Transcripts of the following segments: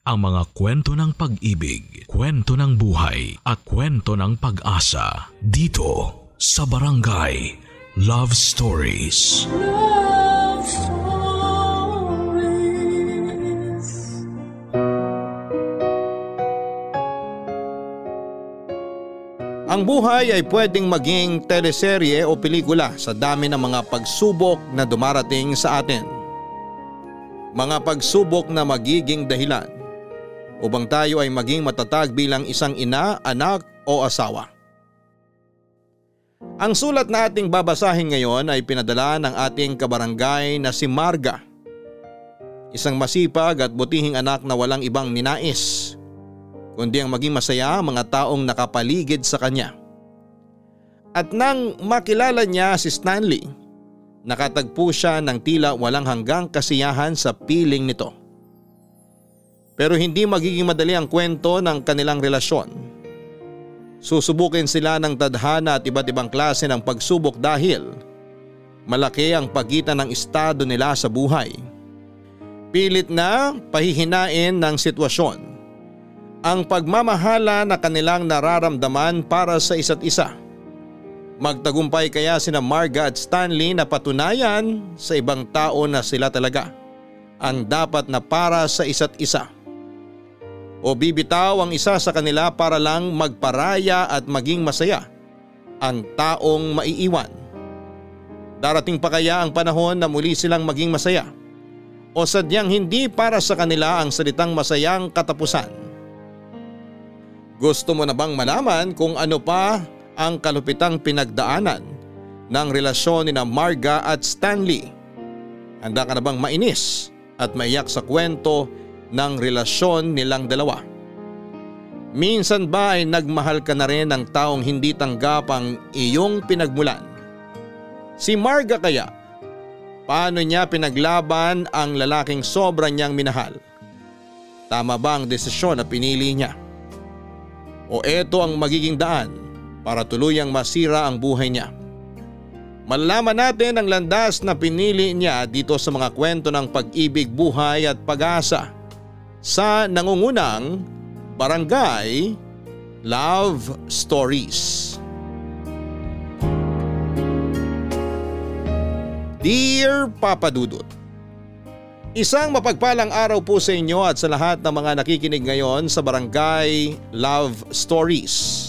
ang mga kwento ng pag-ibig, kwento ng buhay at kwento ng pag-asa dito sa Barangay Love Stories. Love Stories. Ang buhay ay pwedeng maging teleserye o pelikula sa dami ng mga pagsubok na dumarating sa atin. Mga pagsubok na magiging dahilan upang tayo ay maging matatag bilang isang ina, anak o asawa. Ang sulat na ating babasahin ngayon ay pinadala ng ating kabarangay na si Marga. Isang masipag at butihing anak na walang ibang ninais kundi ang maging masaya ang mga taong nakapaligid sa kanya. At nang makilala niya si Stanley, nakatagpo siya ng tila walang hanggang kasiyahan sa piling nito. Pero hindi magiging madali ang kwento ng kanilang relasyon. Susubukin sila ng tadhana at iba't ibang klase ng pagsubok dahil malaki ang pagitan ng estado nila sa buhay. Pilit na pahihinain ng sitwasyon ang pagmamahala na kanilang nararamdaman para sa isa't isa. Magtagumpay kaya sina Marga at Stanley na patunayan sa ibang tao na sila talaga ang dapat na para sa isa't isa? O bibitaw ang isa sa kanila para lang magparaya at maging masaya ang taong maiiwan? Darating pa kaya ang panahon na muli silang maging masaya? O sadyang hindi para sa kanila ang salitang masayang katapusan? Gusto mo na bang malaman kung ano pa ang kalupitang pinagdaanan ng relasyon ni Marga at Stanley? Handa ka na bang mainis at maiyak sa kwento ng relasyon nilang dalawa? Minsan ba ay nagmahal ka na rin ng taong hindi tanggap ang iyong pinagmulan? Si Marga kaya, paano niya pinaglaban ang lalaking sobra niyang minahal? Tama ba ang desisyon na pinili niya? O eto ang magiging daan para tuluyang masira ang buhay niya? Malalaman natin ang landas na pinili niya dito sa mga kwento ng pag-ibig, buhay at pag-asa sa nangungunang Barangay Love Stories. Dear Papa Dudut, isang mapagpalang araw po sa inyo at sa lahat ng mga nakikinig ngayon sa Barangay Love Stories.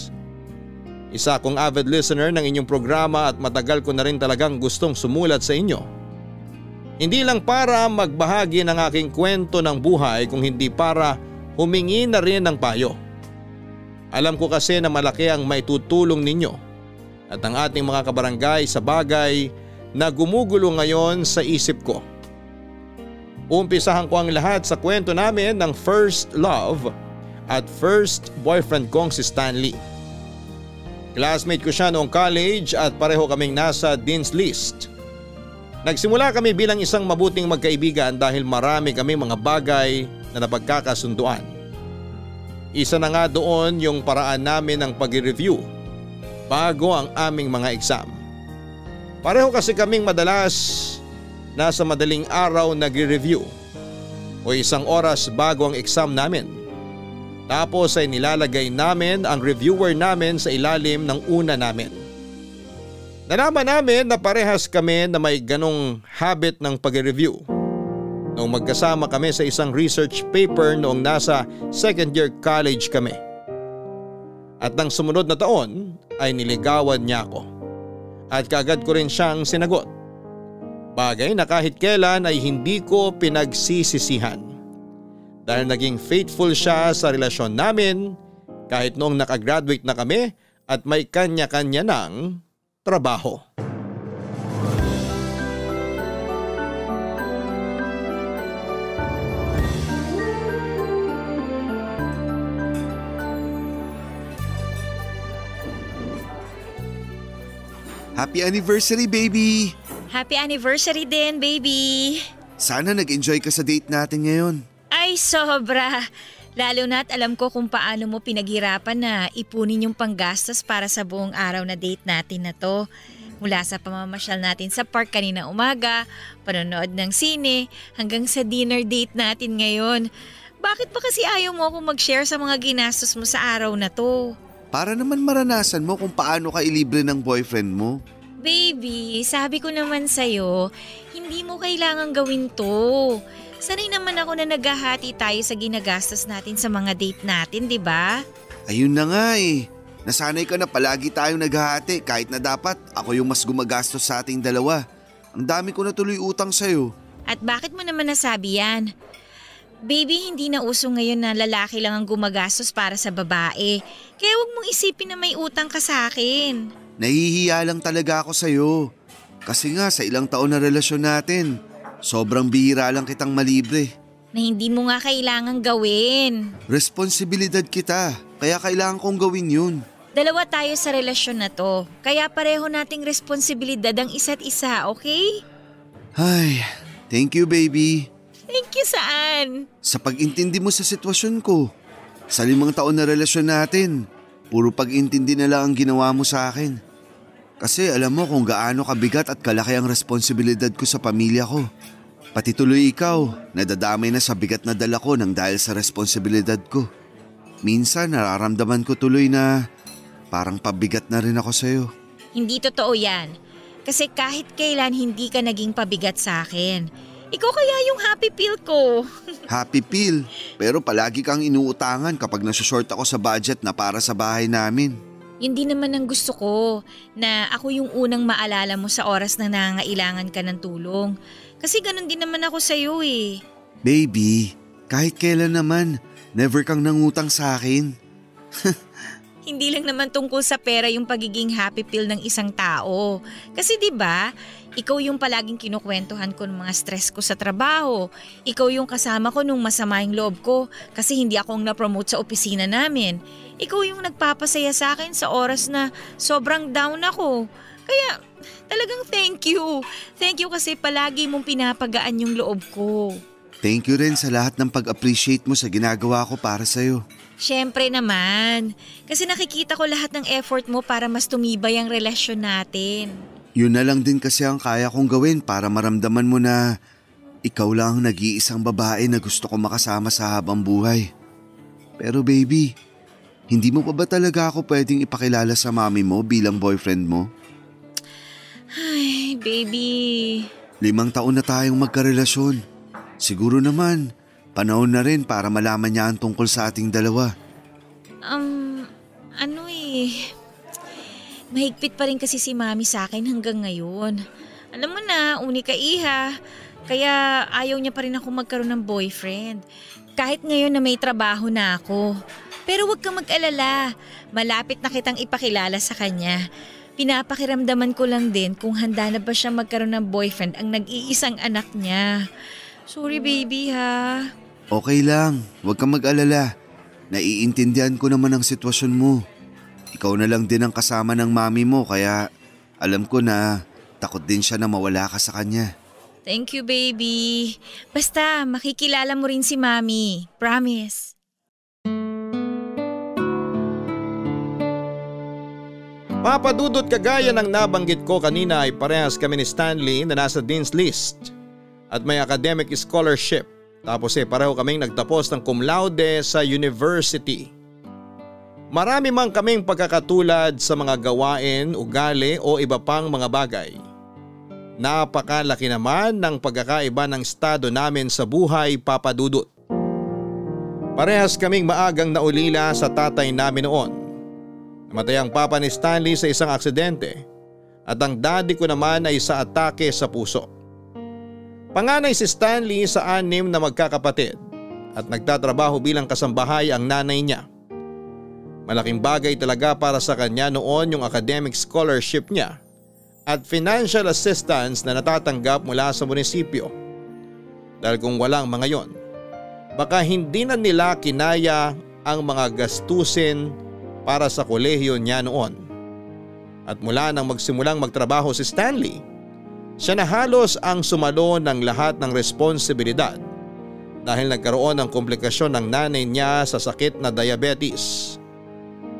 Isa akong avid listener ng inyong programa at matagal ko na rin talagang gustong sumulat sa inyo. Hindi lang para magbahagi ng aking kwento ng buhay kung hindi para humingi na rin ng payo. Alam ko kasi na malaki ang maitutulong ninyo at ang ating mga kabarangay sa bagay na gumugulo ngayon sa isip ko. Umpisahan ko ang lahat sa kwento namin ng first love at first boyfriend kong si Stanley. Classmate ko siya noong college at pareho kaming nasa Dean's List. Nagsimula kami bilang isang mabuting magkaibigan dahil marami kami mga bagay na napagkakasunduan. Isa na nga doon yung paraan namin ng pag-review bago ang aming mga exam. Pareho kasi kaming madalas nasa madaling araw nag-review o isang oras bago ang exam namin. Tapos ay nilalagay namin ang reviewer namin sa ilalim ng una namin. Nalaman namin na parehas kami na may ganong habit ng pag-review noong magkasama kami sa isang research paper noong nasa second year college kami. At nang sumunod na taon ay niligawan niya ako at kaagad ko rin siyang sinagot. Bagay na kahit kailan ay hindi ko pinagsisisihan dahil naging faithful siya sa relasyon namin kahit noong nakagraduate na kami at may kanya-kanya ng trabaho. Happy anniversary, baby! Happy anniversary din, baby! Sana nag-enjoy ka sa date natin ngayon. Ay, sobra! Lalo na't alam ko kung paano mo pinaghirapan na ipunin yung panggastos para sa buong araw na date natin na to. Mula sa pamamasyal natin sa park kanina umaga, panonood ng sine, hanggang sa dinner date natin ngayon. Bakit pa kasi ayaw mo akong mag-share sa mga ginastos mo sa araw na to? Para naman maranasan mo kung paano ka ilibre ng boyfriend mo. Baby, sabi ko naman sa'yo, hindi mo kailangan gawin to. Sanay naman ako na naghahati tayo sa ginagastos natin sa mga date natin, di ba? Ayun na nga eh. Nasanay ka na palagi tayong naghahati kahit na dapat ako yung mas gumagastos sa ating dalawa. Ang dami ko na tuloy utang sa'yo. At bakit mo naman nasabi yan? Baby, hindi na uso ngayon na lalaki lang ang gumagastos para sa babae. Kaya wag mong isipin na may utang ka sa akin. Nahihiya lang talaga ako sa'yo. Kasi nga sa ilang taon na relasyon natin, sobrang bihira lang kitang malibre. Na hindi mo nga kailangan gawin. Responsibilidad kita, kaya kailangan kong gawin yun. Dalawa tayo sa relasyon na to, kaya pareho nating responsibilidad ang isa't isa, okay? Ay, thank you baby. Thank you saan? Sa pag-intindi mo sa sitwasyon ko. Sa 5 taon na relasyon natin, puro pag-intindi na lang ang ginawa mo sa akin. Kasi alam mo kung gaano kabigat at kalaki ang responsibilidad ko sa pamilya ko. Pati tuloy ikaw, nadadamay na sa bigat na dala ko nang dahil sa responsibilidad ko. Minsan nararamdaman ko tuloy na parang pabigat na rin ako sa'yo. Hindi totoo yan. Kasi kahit kailan hindi ka naging pabigat sa akin. Ikaw kaya yung happy pill ko. Happy pill? Pero palagi kang inuutangan kapag nasushort ako sa budget na para sa bahay namin. Yun din naman ang gusto ko, na ako yung unang maalala mo sa oras na nangangailangan ka ng tulong. Kasi ganun din naman ako sa'yo eh. Baby, kahit kailan naman, never kang nangutang sa akin. Hindi lang naman tungkol sa pera yung pagiging happy pill ng isang tao. Kasi 'di ba, ikaw yung palaging kinukwentuhan ko ng mga stress ko sa trabaho. Ikaw yung kasama ko nung masama yung loob ko kasi hindi akong na-promote sa opisina namin. Ikaw yung nagpapasaya sa akin sa oras na sobrang down ako. Kaya talagang thank you. Thank you kasi palagi mong pinapagaan yung loob ko. Thank you rin sa lahat ng pag-appreciate mo sa ginagawa ko para sa'yo. Siyempre naman, kasi nakikita ko lahat ng effort mo para mas tumibay ang relasyon natin. Yun na lang din kasi ang kaya kong gawin para maramdaman mo na ikaw lang ang nag-iisang babae na gusto ko makasama sa habang buhay. Pero baby, hindi mo pa ba talaga ako pwedeng ipakilala sa mami mo bilang boyfriend mo? Ay, baby. 5 taon na tayong magkarelasyon. Siguro naman, panahon na rin para malaman niya ang tungkol sa ating dalawa. Mahigpit pa rin kasi si mami sa akin hanggang ngayon. Alam mo na, uni ka iha. Kaya ayaw niya pa rin ako magkaroon ng boyfriend. Kahit ngayon na may trabaho na ako. Pero huwag kang mag-alala. Malapit na kitang ipakilala sa kanya. Pinapakiramdaman ko lang din kung handa na ba siya magkaroon ng boyfriend ang nag-iisang anak niya. Sorry baby ha. Okay lang, huwag kang mag-alala. Naiintindihan ko naman ang sitwasyon mo. Ikaw na lang din ang kasama ng mami mo kaya alam ko na takot din siya na mawala ka sa kanya. Thank you baby. Basta makikilala mo rin si mami. Promise. Papadudot, kagaya ng nabanggit ko kanina ay parehas kami ni Stanley na nasa Dean's List at may academic scholarship. Tapos pareho kaming nagtapos ng cum laude sa university. Marami man kaming pagkakatulad sa mga gawain, ugali o iba pang mga bagay. Napakalaki naman ng pagkakaiba ng estado namin sa buhay, Papadudot. Parehas kaming maagang naulila sa tatay namin noon. Namatay ang papa ni Stanley sa isang aksidente at ang daddy ko naman ay sa atake sa puso. Panganay si Stanley sa 6 na magkakapatid at nagtatrabaho bilang kasambahay ang nanay niya. Malaking bagay talaga para sa kanya noon yung academic scholarship niya at financial assistance na natatanggap mula sa munisipyo. Dahil kung walang mga yon, baka hindi na nila kinaya ang mga gastusin para sa kolehiyo niya noon. At mula nang magsimulang magtrabaho si Stanley, siya na halos ang sumalo ng lahat ng responsibilidad dahil nagkaroon ng komplikasyon ng nanay niya sa sakit na diabetes.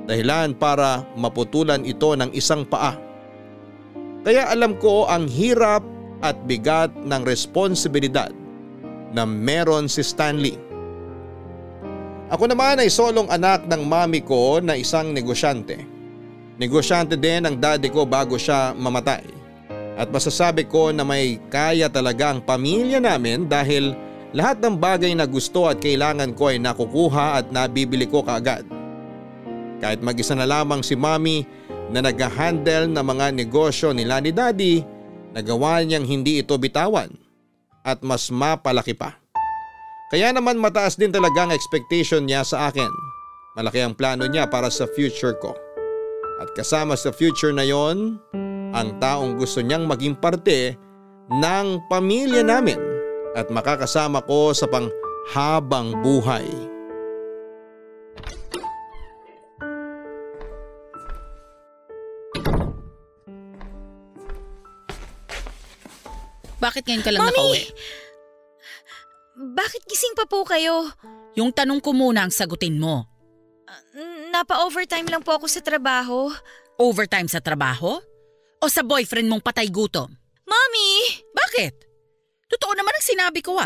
Dahilan para maputulan ito ng isang paa. Kaya alam ko ang hirap at bigat ng responsibilidad na meron si Stanley. Ako naman ay solong anak ng mami ko na isang negosyante. Negosyante din ang daddy ko bago siya mamatay. At masasabi ko na may kaya talaga ang pamilya namin dahil lahat ng bagay na gusto at kailangan ko ay nakukuha at nabibili ko kaagad. Kahit mag-isa na lamang si mami na nag-handle ng mga negosyo nila ni daddy, nagawa niyang hindi ito bitawan at mas mapalaki pa. Kaya naman mataas din talaga ang expectation niya sa akin. Malaki ang plano niya para sa future ko. At kasama sa future na yon, ang taong gusto niyang maging parte ng pamilya namin at makakasama ko sa panghabang buhay. Bakit ngayon ka lang Mami! nakauwi? Bakit gising pa po kayo? Yung tanong ko muna ang sagutin mo. Napa-overtime lang po ako sa trabaho. Overtime sa trabaho? O sa boyfriend mong patay gutom? Mami! Bakit? Totoo naman ang sinabi ko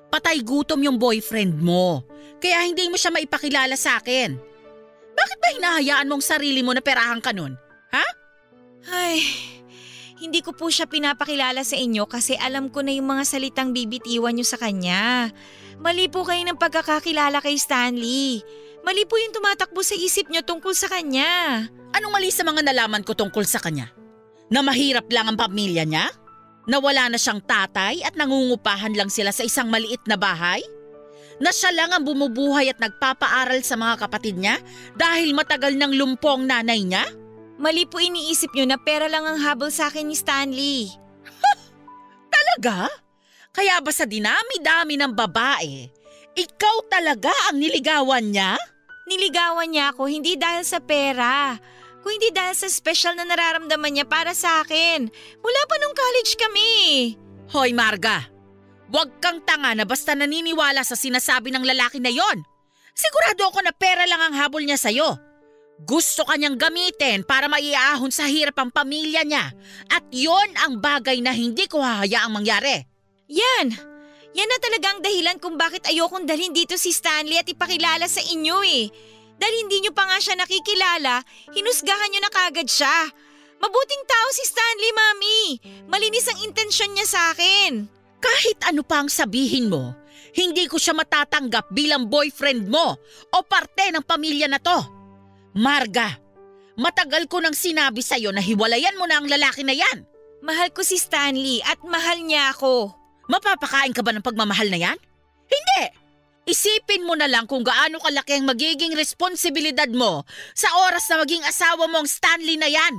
Patay gutom yung boyfriend mo. Kaya hindi mo siya maipakilala sa akin. Bakit ba hinahayaan mong sarili mo na perahan ka nun? Ha? Ay, hindi ko po siya pinapakilala sa inyo kasi alam ko na yung mga salitang bibitiwan nyo sa kanya. Mali po kayo ng pagkakakilala kay Stanley. Mali po yung tumatakbo sa isip nyo tungkol sa kanya. Anong mali sa mga nalaman ko tungkol sa kanya? Na mahirap lang ang pamilya niya? Na wala na siyang tatay at nangungupahan lang sila sa isang maliit na bahay? Na siya lang ang bumubuhay at nagpapaaral sa mga kapatid niya dahil matagal nang lumpo ang nanay niya? Mali po iniisip nyo na pera lang ang habol sa akin ni Stanley. Talaga? Kaya ba sa dinami-dami ng babae, ikaw talaga ang niligawan niya? Niligawan niya ako hindi dahil sa pera, kung hindi dahil sa special na nararamdaman niya para sa akin. Mula pa nung college kami. Hoy Marga, huwag kang tanga na basta naniniwala sa sinasabi ng lalaki na yon. Sigurado ako na pera lang ang habol niya sa'yo. Gusto kanyang gamitin para maiahon sa hirap ang pamilya niya at yon ang bagay na hindi ko hahayaang mangyari. Yan na talaga ang dahilan kung bakit ayokong dalhin dito si Stanley at ipakilala sa inyo Dahil hindi nyo pa nga siya nakikilala, hinusgahan nyo na kagad siya. Mabuting tao si Stanley, Mami. Malinis ang intensyon niya sa akin. Kahit ano pa ang sabihin mo, hindi ko siya matatanggap bilang boyfriend mo o parte ng pamilya na to. Marga, matagal ko nang sinabi sa'yo na hiwalayan mo na ang lalaki na yan. Mahal ko si Stanley at mahal niya ako. Mapapakain ka ba ng pagmamahal na yan? Hindi! Isipin mo na lang kung gaano kalaki ang magiging responsibilidad mo sa oras na maging asawa mo ang Stanley na yan.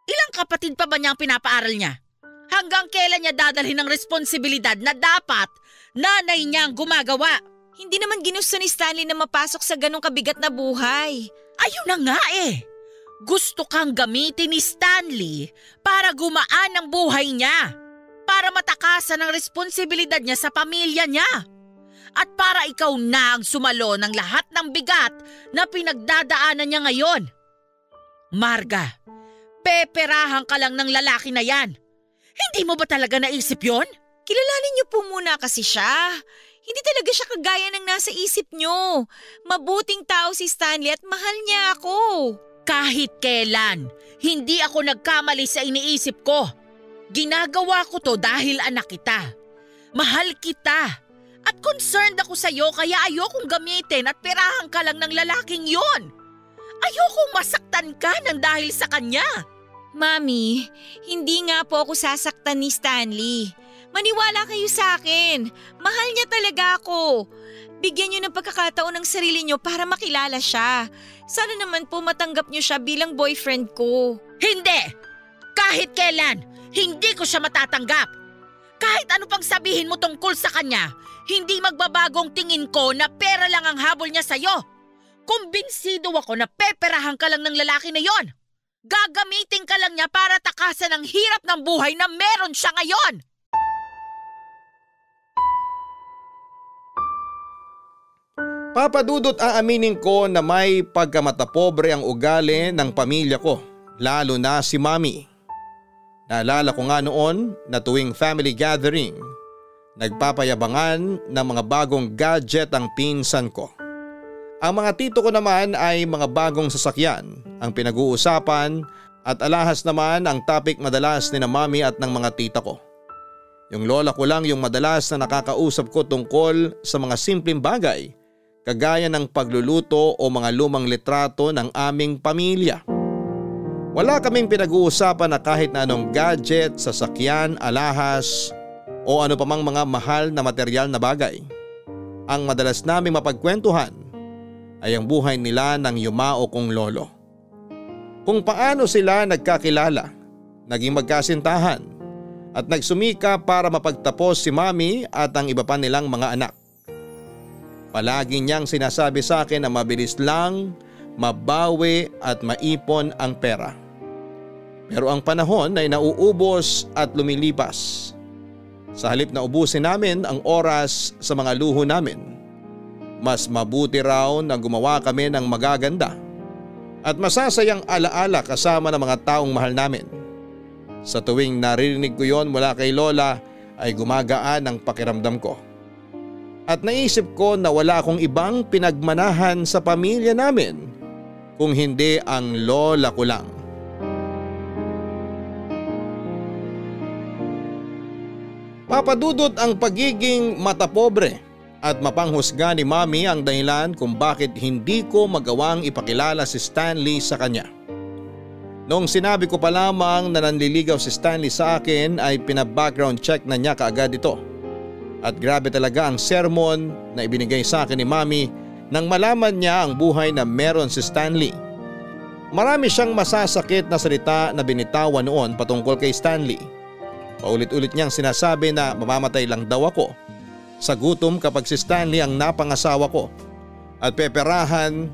Ilang kapatid pa ba niya ang pinapaaral niya? Hanggang kailan niya dadalhin ang responsibilidad na dapat nanay niya ang gumagawa? Hindi naman ginusto ni Stanley na mapasok sa ganong kabigat na buhay. Ayun na nga Gusto kang gamitin ni Stanley para gumaan ang buhay niya. Para matakasan ang responsibilidad niya sa pamilya niya. At para ikaw na ang sumalo ng lahat ng bigat na pinagdadaanan niya ngayon. Marga, peperahan ka lang ng lalaki na yan. Hindi mo ba talaga naisip yon? Kilalanin niyo po muna kasi siya. Hindi talaga siya kagaya ng nasa isip niyo. Mabuting tao si Stanley at mahal niya ako. Kahit kailan, hindi ako nagkamali sa iniisip ko. Ginagawa ko to dahil anak kita. Mahal kita. At concerned ako sa'yo kaya ayokong gamitin at perahan ka lang ng lalaking yon. Ayokong masaktan ka ng dahil sa kanya. Mami, hindi nga po ako sasaktan ni Stanley. Maniwala kayo sa akin. Mahal niya talaga ako. Bigyan niyo ng pagkakataon ng sarili niyo para makilala siya. Sana naman po matanggap niyo siya bilang boyfriend ko. Hindi! Kahit kailan, hindi ko siya matatanggap. Kahit ano pang sabihin mo tungkol sa kanya, hindi magbabagong tingin ko na pera lang ang habol niya sa'yo. Kumbinsido ako na peperahan ka lang ng lalaki na yon. Gagamitin ka lang niya para takasan ang hirap ng buhay na meron siya ngayon. Papa Dudut, aaminin ko na may pagkamatapobre ang ugali ng pamilya ko, lalo na si Mami. Naalala ko nga noon na tuwing family gathering, nagpapayabangan ng mga bagong gadget ang pinsan ko. Ang mga tito ko naman ay mga bagong sasakyan ang pinag-uusapan at alahas naman ang topic madalas ni na mami at ng mga tita ko. Yung lola ko lang yung madalas na nakakausap ko tungkol sa mga simpleng bagay kagaya ng pagluluto o mga lumang litrato ng aming pamilya. Wala kaming pinag-uusapan na kahit na anong gadget, sasakyan, alahas o ano pa mang mga mahal na material na bagay. Ang madalas naming mapagkwentuhan ay ang buhay nila ng yumao kong lolo. Kung paano sila nagkakilala, naging magkasintahan at nagsumika para mapagtapos si mami at ang iba pa nilang mga anak. Palagi niyang sinasabi sa akin na mabilis lang, mabawi at maipon ang pera. Pero ang panahon ay nauubos at lumilipas. Sa halip na ubusin namin ang oras sa mga luho namin, mas mabuti raw na gumawa kami ng magaganda at masasayang alaala kasama ng mga taong mahal namin. Sa tuwing naririnig ko yon mula kay lola ay gumagaan ang pakiramdam ko. At naisip ko na wala akong ibang pinagmanahan sa pamilya namin kung hindi ang lola ko lang. Papadudot ang pagiging matapobre at mapanghusga ni mami ang dahilan kung bakit hindi ko magawang ipakilala si Stanley sa kanya. Noong sinabi ko pa lamang na nanliligaw si Stanley sa akin ay pina-background check na niya kaagad ito. At grabe talaga ang sermon na ibinigay sa akin ni mami nang malaman niya ang buhay na meron si Stanley. Marami siyang masasakit na salita na binitawan noon patungkol kay Stanley. Paulit-ulit niyang sinasabi na mamamatay lang daw ako sa gutom kapag si Stanley ang napangasawa ko at peperahan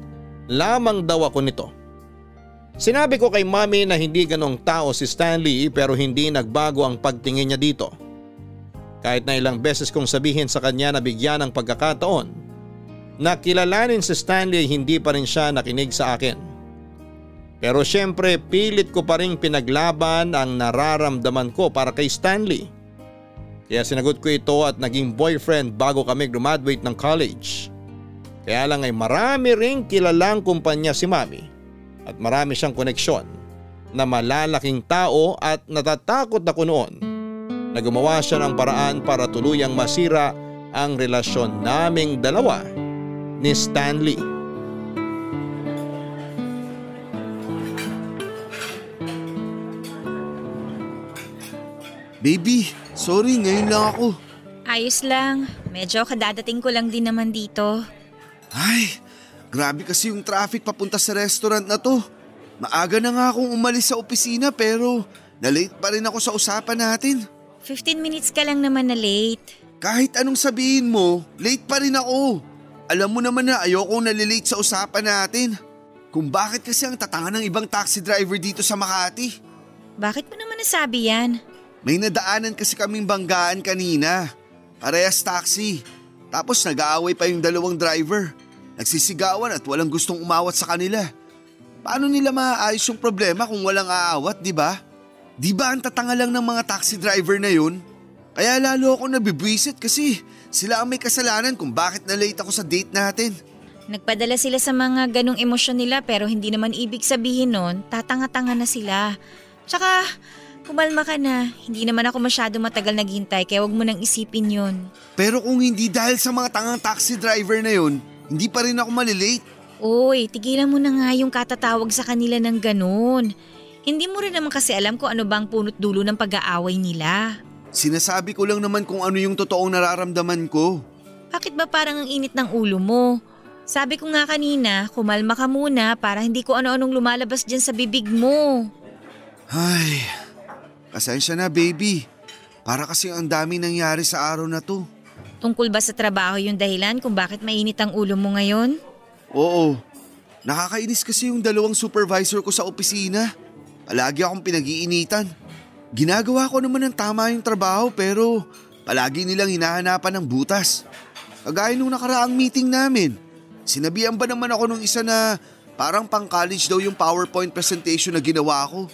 lamang daw ako nito. Sinabi ko kay mami na hindi ganong tao si Stanley pero hindi nagbago ang pagtingin niya dito. Kahit na ilang beses kong sabihin sa kanya na bigyan ng pagkakataon na kilalanin si Stanley, hindi pa rin siya nakinig sa akin. Pero syempre pilit ko pa rin pinaglaban ang nararamdaman ko para kay Stanley. Kaya sinagot ko ito at naging boyfriend bago kami graduate ng college. Kaya lang ay marami ring kilalang kumpanya si mami. At marami siyang koneksyon na malalaking tao at natatakot ako noon na gumawa siya ng paraan para tuluyang masira ang relasyon naming dalawa ni Stanley. Baby, sorry ngayon lang ako. Ayos lang. Medyo kadadating ko lang din naman dito. Ay, grabe kasi yung traffic papunta sa restaurant na to. Maaga na nga akong umalis sa opisina pero na-late pa rin ako sa usapan natin. 15 minutes ka lang naman na late. Kahit anong sabihin mo, late pa rin ako. Alam mo naman na ayokong nalilate sa usapan natin. Kung bakit kasi ang tatanga ng ibang taxi driver dito sa Makati. Bakit mo naman nasabi yan? May nadaanan kasi kaming banggaan kanina. Parehas taxi. Tapos nag-aaway pa yung dalawang driver. Nagsisigawan at walang gustong umawat sa kanila. Paano nila maaayos yung problema kung walang aawat, di ba? Di ba ang tatanga lang ng mga taxi driver na yun? Kaya lalo ako nabibwisit kasi sila ang may kasalanan kung bakit na-late ako sa date natin. Nagpadala sila sa mga ganong emosyon nila pero hindi naman ibig sabihin nun, tatanga-tanga na sila. Tsaka, kumalma ka na. Hindi naman ako masyado matagal naghintay kaya wag mo nang isipin yun. Pero kung hindi dahil sa mga tangang taxi driver na yun, hindi pa rin ako malilate. Uy, tigilan mo na nga yung katatawag sa kanila ng ganun. Hindi mo rin naman kasi alam kung ano bang punot dulo ng pag-aaway nila. Sinasabi ko lang naman kung ano yung totoong nararamdaman ko. Bakit ba parang ang init ng ulo mo? Sabi ko nga kanina, kumalma ka muna para hindi ko ano-anong lumalabas dyan sa bibig mo. Ay, pasensya na baby. Para kasi ang dami nangyari sa araw na to. Tungkol ba sa trabaho yung dahilan kung bakit mainit ang ulo mo ngayon? Oo, nakakainis kasi yung dalawang supervisor ko sa opisina. Palagi akong pinag-iinitan. Ginagawa ko naman ng tama yung trabaho pero palagi nilang hinahanapan ng butas. Kagaya nung nakaraang meeting namin. Sinabihan ba naman ako nung isa na parang pang-college daw yung PowerPoint presentation na ginawa ko.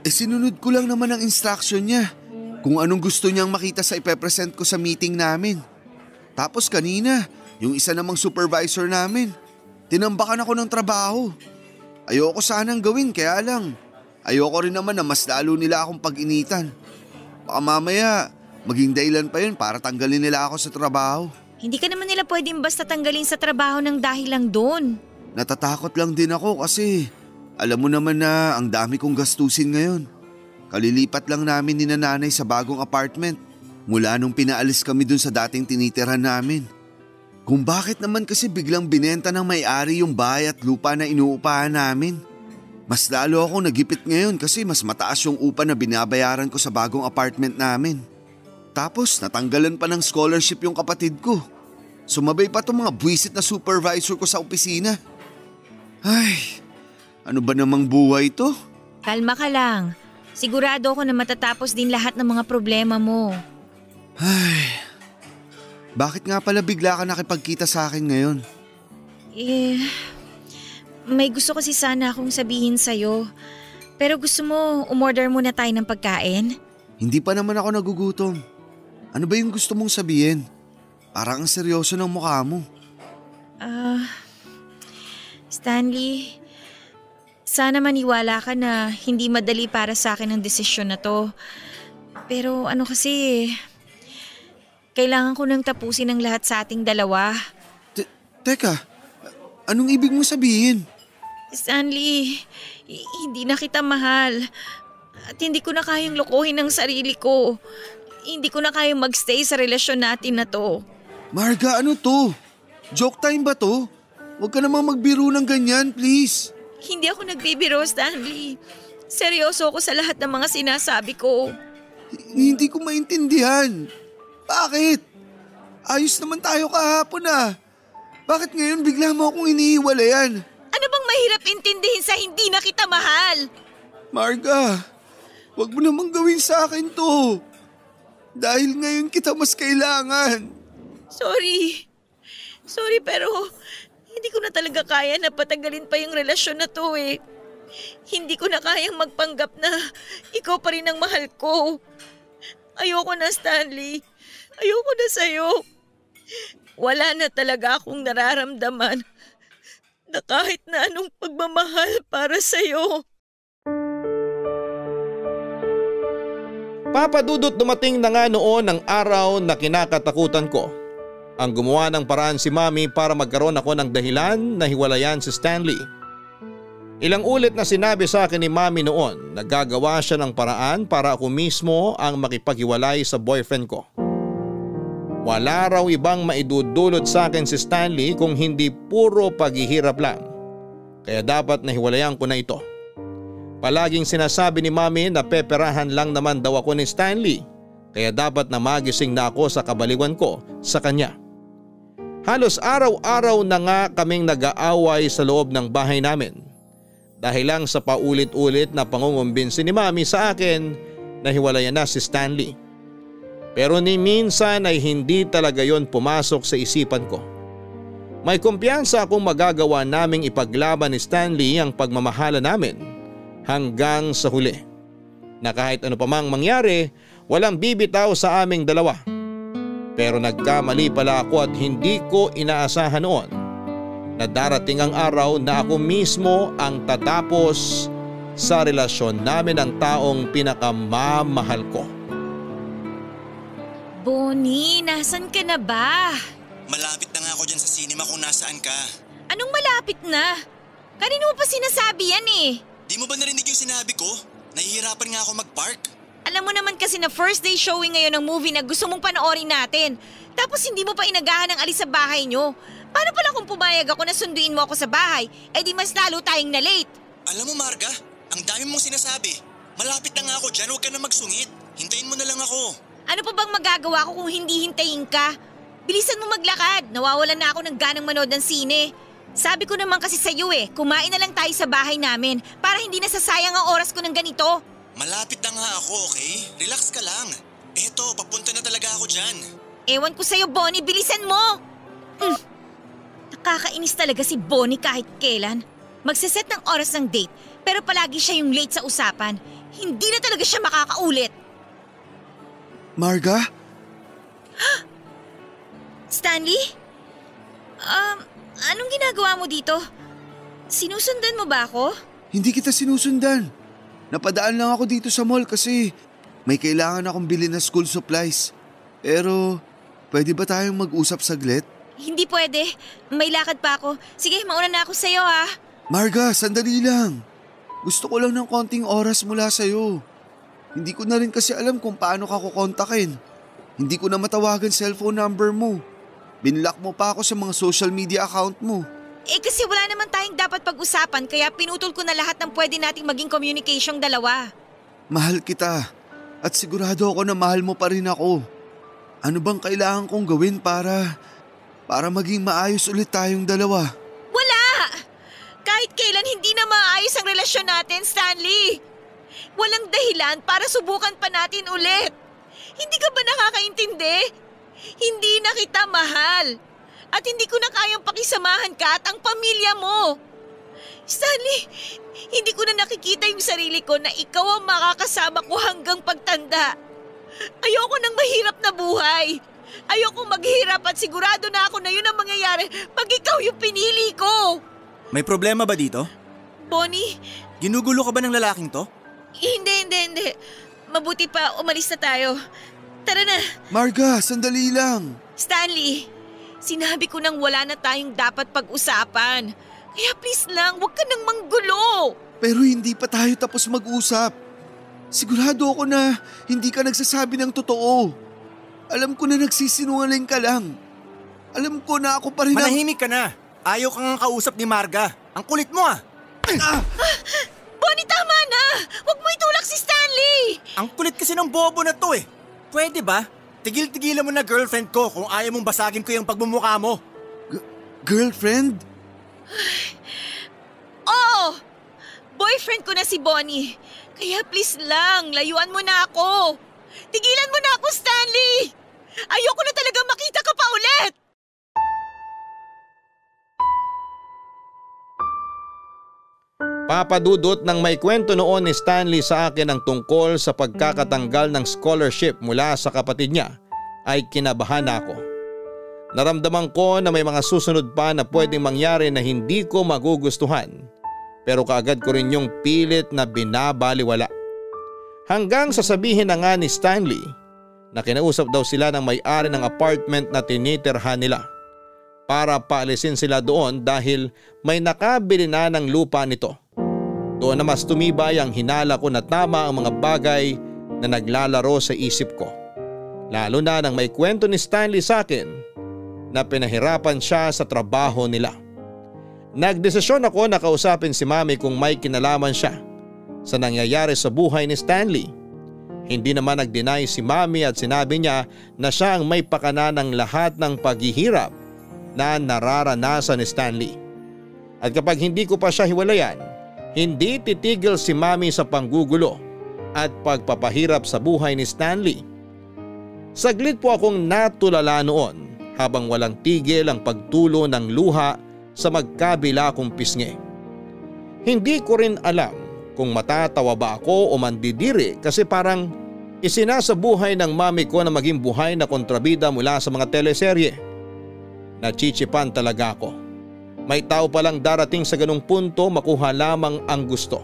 Sinunod ko lang naman ang instruction niya kung anong gusto niyang makita sa ipepresent ko sa meeting namin. Tapos kanina, yung isa namang supervisor namin, Tinambakan ako ng trabaho. Ayoko sanang gawin kaya lang. Ayoko rin naman na mas lalo nila akong pag-initan. Baka mamaya maging dahilan pa yun para tanggalin nila ako sa trabaho. Hindi ka naman nila pwedeng basta tanggalin sa trabaho ng dahil lang doon. Natatakot lang din ako kasi alam mo naman na ang dami kong gastusin ngayon. Kalilipat lang namin ni nanay sa bagong apartment mula nung pinaalis kami dun sa dating tinitirhan namin. Kung bakit naman kasi biglang binenta ng may-ari yung bahay at lupa na inuupahan namin. Mas lalo ako nagipit ngayon kasi mas mataas yung upa na binabayaran ko sa bagong apartment namin. Tapos natanggalan pa ng scholarship yung kapatid ko. Sumabay pa itong mga buwisit na supervisor ko sa opisina. Ay, ano ba namang buhay to? Kalma ka lang. Sigurado ako na matatapos din lahat ng mga problema mo. Ay, bakit nga pala bigla ka nakipagkita sa akin ngayon? May gusto kasi sana akong sabihin sa'yo. Pero gusto mo umorder muna tayo ng pagkain? Hindi pa naman ako nagugutom. Ano ba yung gusto mong sabihin? Parang ang seryoso ng mukha mo. Stanley, sana maniwala ka na hindi madali para sa akin ang desisyon na to. Pero ano kasi, kailangan ko nang tapusin ang lahat sa ating dalawa. Teka, anong ibig mong sabihin? Stanley, hindi na kita mahal. At hindi ko na kayang lokohin ang sarili ko. Hindi ko na kayang magstay sa relasyon natin na to. Marga, ano to? Joke time ba to? Huwag ka namang magbiro ng ganyan, please. Hindi ako nagbibiro, Stanley. Seryoso ako sa lahat ng mga sinasabi ko. Hindi ko maintindihan. Bakit? Ayos naman tayo kahapon ah. Bakit ngayon bigla mo akong inihiwalayan? Ano bang mahirap intindihin sa hindi na kita mahal? Marga, huwag mo namang gawin sa akin to. Dahil ngayon kita mas kailangan. Sorry pero hindi ko na talaga kaya na patagalin pa yung relasyon na to eh. Hindi ko na kayang magpanggap na ikaw pa rin ang mahal ko. Ayoko na, Stanley. Ayoko na sa'yo. Wala na talaga akong nararamdaman na kahit na anong pagmamahal para sa'yo. Papa Dudut, dumating na nga noon ang araw na kinakatakutan ko. Ang gumawa ng paraan si Mami para magkaroon ako ng dahilan na hiwalayan si Stanley. Ilang ulit na sinabi sa akin ni Mami noon na gagawa siya ng paraan para ako mismo ang makipaghiwalay sa boyfriend ko. Wala raw ibang maidudulot sa akin si Stanley kung hindi puro paghihirap lang. Kaya dapat nahiwalayan ko na ito. Palaging sinasabi ni Mami na peperahan lang naman daw ako ni Stanley. Kaya dapat na magising na ako sa kabaliwan ko sa kanya. Halos araw-araw na nga kaming nag-aaway sa loob ng bahay namin. Dahil lang sa paulit-ulit na pangungumbinsi ni Mami sa akin na hiwalayan na si Stanley. Pero ni minsan ay hindi talaga yon pumasok sa isipan ko. May kumpiyansa akong magagawa naming ipaglaban ni Stanley ang pagmamahala namin hanggang sa huli. Na kahit ano pa mang mangyari, walang bibitaw sa aming dalawa. Pero nagkamali pala ako at hindi ko inaasahan noon na darating ang araw na ako mismo ang tatapos sa relasyon namin ng taong pinakamamahal ko. Bonnie, nasan ka na ba? Malapit na nga ako dyan sa cinema kung nasaan ka. Anong malapit na? Kanino mo pa sinasabi yan eh? Di mo ba narinig yung sinabi ko? Nahihirapan nga ako mag-park. Alam mo naman kasi na first day showing ngayon ng movie na gusto mong panoorin natin. Tapos hindi mo pa inagahan ang alis sa bahay nyo. Paano pala kung pumayag ako na sunduin mo ako sa bahay? Eh di mas lalo tayong na-late. Alam mo Marga, ang dami mong sinasabi. Malapit na nga ako dyan, huwag ka na magsungit. Hintayin mo na lang ako. Ano pa bang magagawa ko kung hindi hintayin ka? Bilisan mo maglakad, nawawalan na ako ng ganang manood ng sine. Sabi ko naman kasi sa'yo kumain na lang tayo sa bahay namin para hindi nasasayang ang oras ko ng ganito. Malapit na nga ako, okay? Relax ka lang. Eto, papunta na talaga ako dyan. Ewan ko sa'yo, Bonnie, bilisan mo! Nakakainis talaga si Bonnie kahit kailan. Magsiset ng oras ng date, pero palagi siya yung late sa usapan. Hindi na talaga siya makakaulit. Marga? Stanley? Anong ginagawa mo dito? Sinusundan mo ba ako? Hindi kita sinusundan. Napadaan lang ako dito sa mall kasi may kailangan akong bilhin na school supplies. Pero pwede ba tayong mag-usap saglit? Hindi pwede. May lakad pa ako. Sige, mauna na ako sa'yo ha. Marga, sandali lang. Gusto ko lang ng konting oras mula sa'yo. Hindi ko na rin kasi alam kung paano ka kukontakin. Hindi ko na matawagan cellphone number mo. Binlock mo pa ako sa mga social media account mo. Kasi wala naman tayong dapat pag-usapan kaya pinutol ko na lahat ng pwede nating maging communicasyong dalawa. Mahal kita at sigurado ako na mahal mo pa rin ako. Ano bang kailangan kong gawin para maging maayos ulit tayong dalawa? Wala! Kahit kailan hindi na maayos ang relasyon natin, Stanley. Walang dahilan para subukan pa natin ulit. Hindi ka ba nakakaintindi? Hindi na kita mahal. At hindi ko na kayang pakisamahan ka at ang pamilya mo. Stanley, hindi ko na nakikita yung sarili ko na ikaw ang makakasama ko hanggang pagtanda. Ayoko ng mahirap na buhay. Ayoko maghirap at sigurado na ako na yun ang mangyayari pag ikaw yung pinili ko. May problema ba dito? Bonnie? Ginugulo ka ba ng lalaking to? Hindi. Mabuti pa umalis na tayo. Tara na. Marga, sandali lang. Stanley, sinabi ko nang wala na tayong dapat pag-usapan. Kaya please lang, huwag ka nang manggulo. Pero hindi pa tayo tapos mag-usap. Sigurado ako na hindi ka nagsasabi ng totoo. Alam ko na nagsisinungaling ka lang. Alam ko na ako pa rin Manahimik ka na. Ayaw kang kausap ni Marga. Ang kulit mo ah! Bonnie, tama na! Huwag mo itulak si Stanley! Ang kulit kasi ng bobo na to eh. Pwede ba? Tigil-tigilan mo na girlfriend ko kung ayaw mong basagin ko yung pagmumukha mo. Girlfriend? Oo! Boyfriend ko na si Bonnie. Kaya please lang, layuan mo na ako. Tigilan mo na ako, Stanley! Ayoko na talaga makita ka pa ulit! Papadudot nang may kwento noon ni Stanley sa akin ang tungkol sa pagkakatanggal ng scholarship mula sa kapatid niya ay kinabahan ako. Naramdaman ko na may mga susunod pa na pwedeng mangyari na hindi ko magugustuhan pero kaagad ko rin yung pilit na binabaliwala. Hanggang sasabihin na nga ni Stanley na kinausap daw sila ng may-ari ng apartment na tinitirhan nila para paalisin sila doon dahil may nakabili na ng lupa nito. Doon na mas tumibay ang hinala ko na tama ang mga bagay na naglalaro sa isip ko. Lalo na nang may kwento ni Stanley sa akin na pinahirapan siya sa trabaho nila. Nagdesisyon ako na kausapin si Mami kung may kinalaman siya sa nangyayari sa buhay ni Stanley. Hindi naman nag-deny si Mami at sinabi niya na siya ang may pakana ng lahat ng paghihirap na nararanasan ni Stanley. At kapag hindi ko pa siya hiwalayan, hindi titigil si Mami sa panggugulo at pagpapahirap sa buhay ni Stanley. Saglit po akong natulala noon habang walang tigil ang pagtulo ng luha sa magkabila kong pisngi. Hindi ko rin alam kung matatawa ba ako o mandidiri kasi parang isinasabuhay ng mami ko na maging buhay na kontrabida mula sa mga teleserye. Nachichipan talaga ako. May tao palang darating sa ganung punto makuha lamang ang gusto.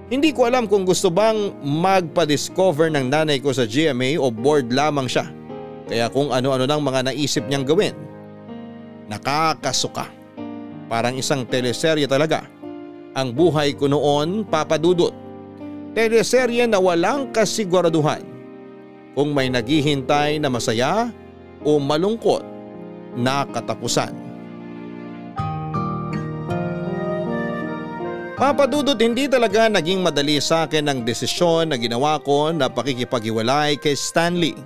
Hindi ko alam kung gusto bang magpa-discover ng nanay ko sa GMA o bored lamang siya. Kaya kung ano-ano nang mga naisip niyang gawin. Nakakasuka. Parang isang teleserye talaga. Ang buhay ko noon, papadudot. Teleserye na walang kasiguraduhan kung may naghihintay na masaya o malungkot na katapusan. Papadudot, hindi talaga naging madali sa akin ang desisyon na ginawa ko na pakikipaghiwalay kay Stanley.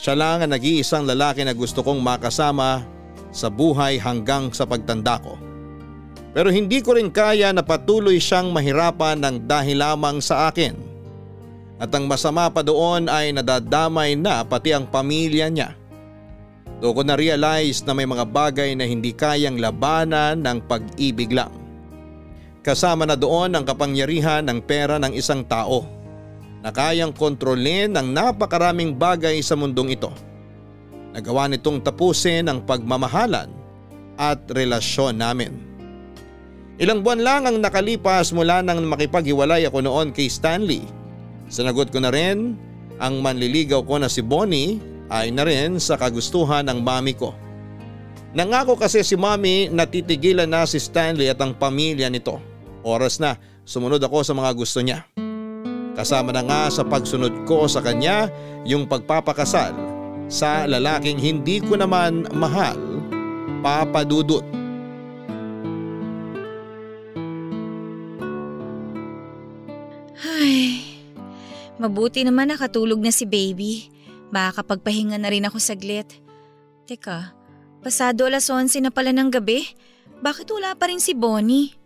Siya lang ang nag-iisang lalaki na gusto kong makasama sa buhay hanggang sa pagtanda ko. Pero hindi ko rin kaya na patuloy siyang mahirapan ng dahil lamang sa akin. At ang masama pa doon ay nadadamay na pati ang pamilya niya. Doon ko na-realize na may mga bagay na hindi kayang labanan ng pag-ibig lang. Kasama na doon ang kapangyarihan ng pera ng isang tao na kayang kontrolin ang napakaraming bagay sa mundong ito. Nagawa nitong tapusin ang pagmamahalan at relasyon namin. Ilang buwan lang ang nakalipas mula nang makipaghiwalay ako noon kay Stanley. Sinagot ko na rin ang manliligaw ko na si Bonnie ay na rin sa kagustuhan ng mami ko. Nangako kasi si mami na titigilan na si Stanley at ang pamilya nito. Oras na sumunod ako sa mga gusto niya. Kasama na nga sa pagsunod ko sa kanya yung pagpapakasal sa lalaking hindi ko naman mahal, Papa Dudut. Ay, mabuti naman nakatulog na si baby. Makakapagpahinga na rin ako saglit. Teka, pasado 11:00 na pala ng gabi. Bakit wala pa rin si Bonnie?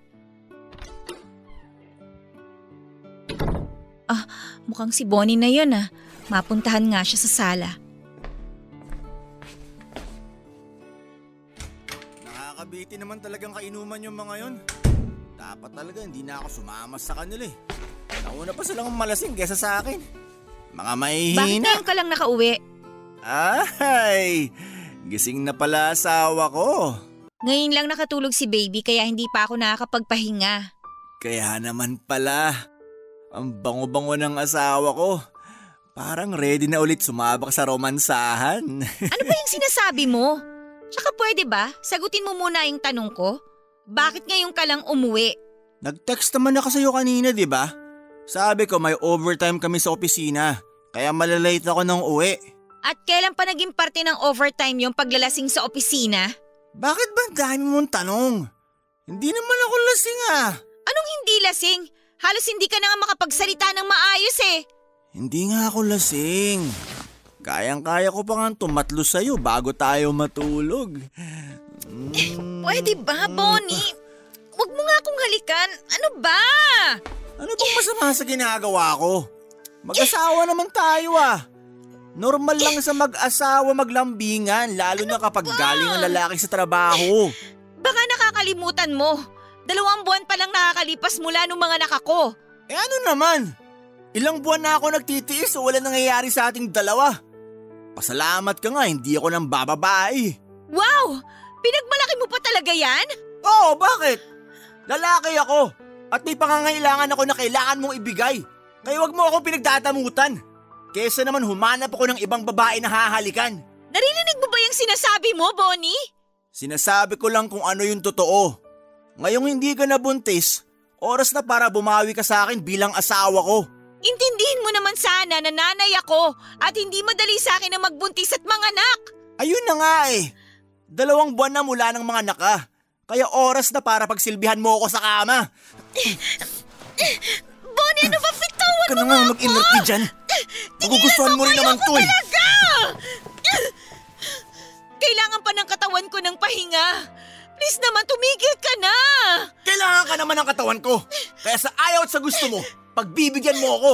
Mukhang si Bonnie na yun ah. Mapuntahan nga siya sa sala. Nakakabiti naman talagang kainuman yung mga yon. Dapat talaga hindi na ako sumama sa kanila eh. Nauna pa silang malasing kesa sa akin. Mga mahihina. Bakit ngayon ka lang nakauwi? Ay, gising na pala asawa ko. Ngayon lang nakatulog si baby kaya hindi pa ako nakakapagpahinga. Kaya naman pala. Ang bango-bango ng asawa ko. Parang ready na ulit sumabak sa romansahan. Ano ba yung sinasabi mo? Tsaka pwede ba? Sagutin mo muna yung tanong ko. Bakit ngayon ka lang umuwi? Nag-text naman ako sa'yo kanina, di ba? Sabi ko may overtime kami sa opisina. Kaya malalate ako ng uwi. At kailan pa naging parte ng overtime yung paglalasing sa opisina? Bakit ba dami mong tanong? Hindi naman ako lasing ah. Anong hindi lasing? Halos hindi ka na nga makapagsalita ng maayos eh. Hindi nga ako lasing. Kayang-kaya ko pa nga tumatlo sa'yo bago tayo matulog. Pwede ba, Bonnie? Huwag mo nga akong halikan. Ano ba? Ano bang masama sa ginagawa ko? Mag-asawa naman tayo ah. Normal lang sa mag-asawa maglambingan lalo na kapag galing ang lalaki sa trabaho. Baka nakakalimutan mo. 2 buwan pa lang nakakalipas mula nung mga anak ako. Eh ano naman? Ilang buwan na ako nagtitiis o wala nangyayari sa ating dalawa. Pasalamat ka nga, hindi ako nang bababae. Wow! Pinagmalaki mo pa talaga yan? Oo, bakit? Lalaki ako at may pangangailangan ako na kailangan mong ibigay. Kaya wag mo akong pinagdadamutan. Kesa naman humanap ako ng ibang babae na hahalikan. Naririnig mo ba yung sinasabi mo, Bonnie? Sinasabi ko lang kung ano yung totoo. Ngayong hindi ka nabuntis, oras na para bumawi ka sa akin bilang asawa ko. Intindihin mo naman sana na nanay ako at hindi madali sa akin na magbuntis at manganak. Ayun na nga eh. 2 buwan na mula ng mga anak ka. Kaya oras na para pagsilbihan mo ako sa kama. Bonnie, ano ba bitawan Ka na nga mag-inerti dyan. Magugustuhan mo rin naman to eh. Kailangan pa ng katawan ko ng pahinga. Please naman, tumigil ka na! Kailangan ka naman ng katawan ko. Kaya sa ayaw at sa gusto mo, pagbibigyan mo ako,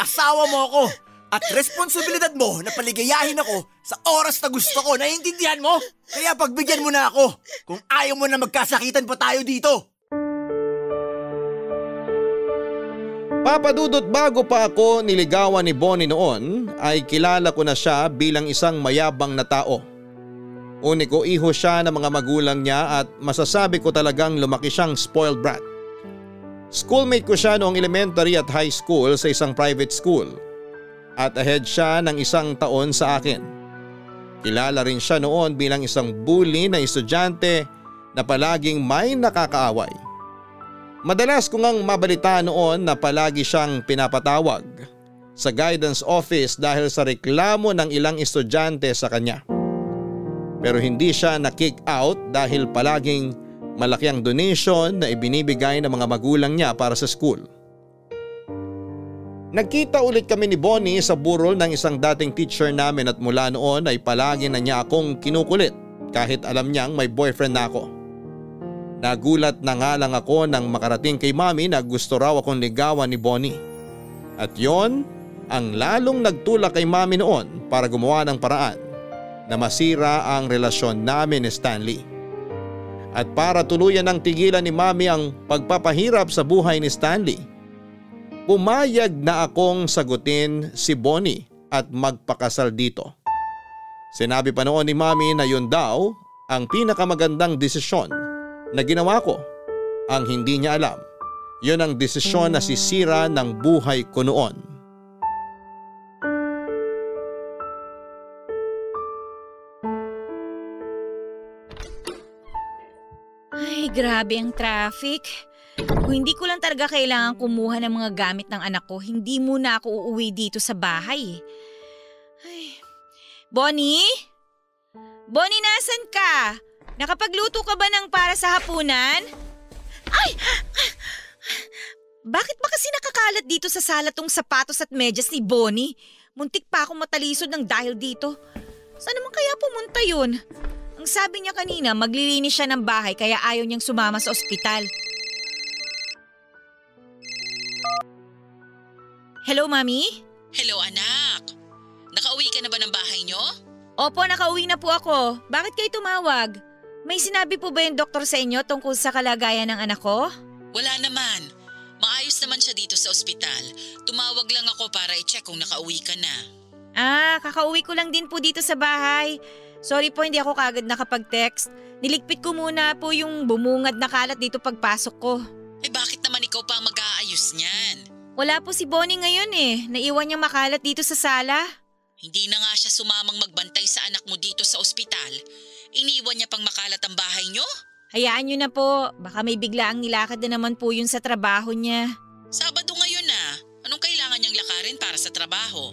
asawa mo ako, at responsibilidad mo na paligayahin ako sa oras na gusto ko. Naiintindihan mo? Kaya pagbigyan mo na ako kung ayaw mo na magkasakitan pa tayo dito. Papa Dudut, bago pa ako niligawan ni Bonnie noon ay kilala ko na siya bilang isang mayabang na tao. Uniko iho siya ng mga magulang niya at masasabi ko talagang lumaki siyang spoiled brat. Schoolmate ko siya noong elementary at high school sa isang private school at ahead siya ng 1 taon sa akin. Kilala rin siya noon bilang isang bully na estudyante na palaging may nakakaaway. Madalas ko ngang mabalita noon na palagi siyang pinapatawag sa guidance office dahil sa reklamo ng ilang estudyante sa kanya. Pero hindi siya na-kick out dahil palaging malaki ang donation na ibinibigay ng mga magulang niya para sa school. Nagkita ulit kami ni Bonnie sa burol ng isang dating teacher namin at mula noon ay palagi na niya akong kinukulit kahit alam niyang may boyfriend na ako. Nagulat na nga lang ako nang makarating kay mami na gusto raw akong ligawan ni Bonnie. At yon ang lalong nagtulak kay mami noon para gumawa ng paraan na masira ang relasyon namin ni Stanley. At para tuluyan ng tigilan ni mami ang pagpapahirap sa buhay ni Stanley, pumayag na akong sagutin si Bonnie at magpakasal dito. Sinabi pa noon ni mami na yun daw ang pinakamagandang desisyon na ginawa ko. Ang hindi niya alam, yun ang desisyon na sisira ng buhay ko noon. Ay, grabe ang traffic. Kung hindi ko lang talaga kailangan kumuha ng mga gamit ng anak ko, hindi muna ako uuwi dito sa bahay. Ay. Bonnie? Bonnie, nasan ka? Nakapagluto ka ba ng para sa hapunan? Ay! Bakit ba kasi nakakalat dito sa sala tong sapatos at medyas ni Bonnie? Muntik pa akong matalisod ng dahil dito. Saan naman kaya pumunta yun? Ang sabi niya kanina, maglilinis siya ng bahay kaya ayaw niyang sumama sa ospital. Hello, Mami? Hello, anak. Nakauwi ka na ba ng bahay nyo? Opo, nakauwi na po ako. Bakit kayo tumawag? May sinabi po ba yung doktor sa inyo tungkol sa kalagayan ng anak ko? Wala naman. Maayos naman siya dito sa ospital. Tumawag lang ako para i-check kung nakauwi ka na. Kakauwi ko lang din po dito sa bahay. Sorry po, hindi ako kaagad nakapag-text. Niligpit ko muna po yung bumungad na kalat dito pagpasok ko. Eh bakit naman ikaw pa ang mag-aayos niyan? Wala po si Bonnie ngayon Naiwan niya makalat dito sa sala. Hindi na nga siya sumamang magbantay sa anak mo dito sa ospital. Iniwan niya pang makalat ang bahay niyo? Hayaan niyo na po. Baka may biglaang nilakad na naman po yun sa trabaho niya. Sabado ngayon na. Anong kailangan niyang lakarin para sa trabaho?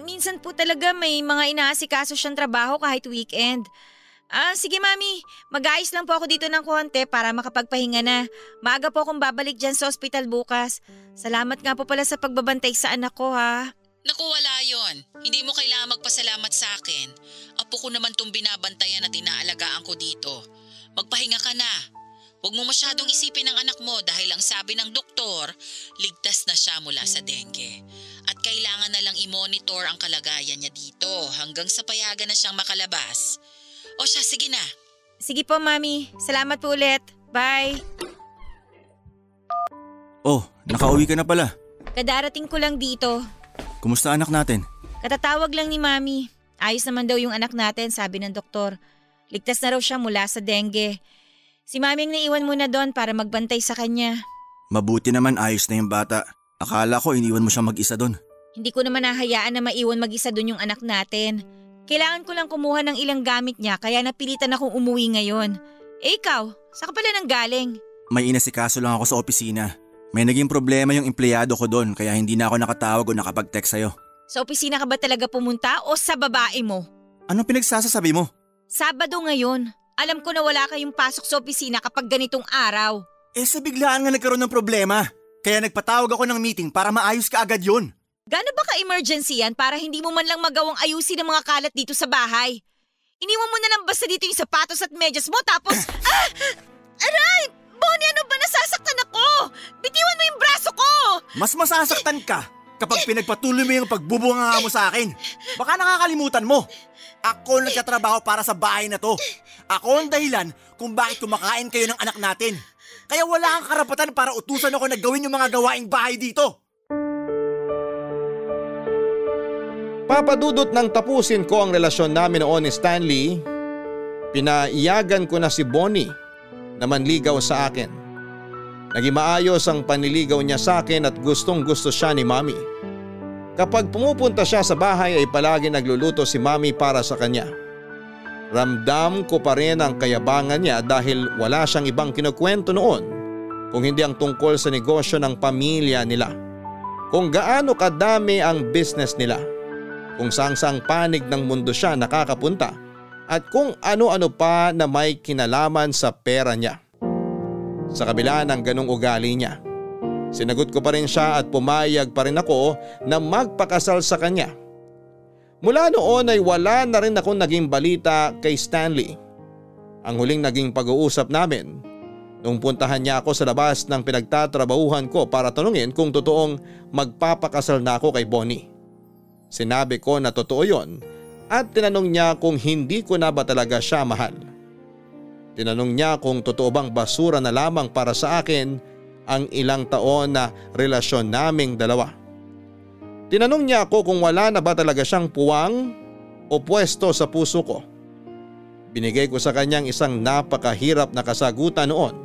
Minsan po talaga may mga inaasikaso siyang trabaho kahit weekend. Sige Mami, mag-aayos lang po ako dito ng konti para makapagpahinga na. Maaga po akong babalik dyan sa ospital bukas. Salamat nga po pala sa pagbabantay sa anak ko ha. Naku, wala yon. Hindi mo kailangan magpasalamat sa akin. Apo ko naman tong binabantayan at inaalagaan ko dito. Magpahinga ka na. Huwag mo masyadong isipin ang anak mo dahil ang sabi ng doktor, ligtas na siya mula sa dengue. At kailangan na lang i-monitor ang kalagayan niya dito hanggang sa payagan na siyang makalabas. O siya, sige na. Sige po Mami, salamat po ulit. Bye. Oh, nakauwi ka na pala. Kadarating ko lang dito. Kumusta anak natin? Katatawag lang ni Mami. Ayos naman daw yung anak natin, sabi ng doktor. Ligtas na raw siya mula sa dengue. Si Mami ang naiwan muna doon para magbantay sa kanya. Mabuti naman ayos na yung bata. Akala ko iniwan mo siya mag-isa doon. Hindi ko naman nahayaan na maiwan mag-isa doon yung anak natin. Kailangan ko lang kumuha ng ilang gamit niya kaya napilitan akong umuwi ngayon. Ikaw, saan ka pala nang galing? May inasikaso lang ako sa opisina. May naging problema yung empleyado ko doon kaya hindi na ako nakatawag o nakapag-text sa'yo. Sa opisina ka ba talaga pumunta o sa babae mo? Anong pinagsasasabi mo? Sabado ngayon. Alam ko na wala kayong pasok sa opisina kapag ganitong araw. Sa biglaan nga nagkaroon ng problema. Kaya nagpatawag ako ng meeting para maayos ka agad yun. Gaano ba ka-emergency yan para hindi mo man lang magawang ayusin ang mga kalat dito sa bahay? Iniwan mo na lang basta dito yung sapatos at medyas mo tapos… Aray! Bonnie, ano ba? Nasasaktan ako! Bitiwan mo yung braso ko! Mas masasaktan ka kapag pinagpatuloy mo yung pagbubunga mo sa akin. Baka nakakalimutan mo. Ako nagtatrabaho para sa bahay na to. Ako ang dahilan kung bakit kumakain kayo ng anak natin. Kaya wala kang karapatan para utusan ako na gawin yung mga gawaing bahay dito. Papadudot nang tapusin ko ang relasyon namin noon ni Stanley, pinaiyagan ko na si Bonnie na manligaw sa akin. Naging maayos ang panliligaw niya sa akin at gustong gusto siya ni Mami. Kapag pumupunta siya sa bahay ay palagi nagluluto si Mami para sa kanya. Ramdam ko pa rin ang kayabangan niya dahil wala siyang ibang kinukwento noon kung hindi ang tungkol sa negosyo ng pamilya nila. Kung gaano kadami ang business nila. Kung saang panig ng mundo siya nakakapunta at kung ano-ano pa na may kinalaman sa pera niya. Sa kabila ng ganong ugali niya, sinagot ko pa rin siya at pumayag pa rin ako na magpakasal sa kanya. Mula noon ay wala na rin akong naging balita kay Stanley. Ang huling naging pag-uusap namin nung puntahan niya ako sa labas ng pinagtatrabahuhan ko para tanungin kung totoong magpapakasal na ako kay Bonnie. Sinabi ko na totoo yon at tinanong niya kung hindi ko na ba talaga siya mahal. Tinanong niya kung totoo bang basura na lamang para sa akin ang ilang taon na relasyon naming dalawa. Tinanong niya ako kung wala na ba talaga siyang puwang o pwesto sa puso ko. Binigay ko sa kanyang isang napakahirap na kasagutan noon.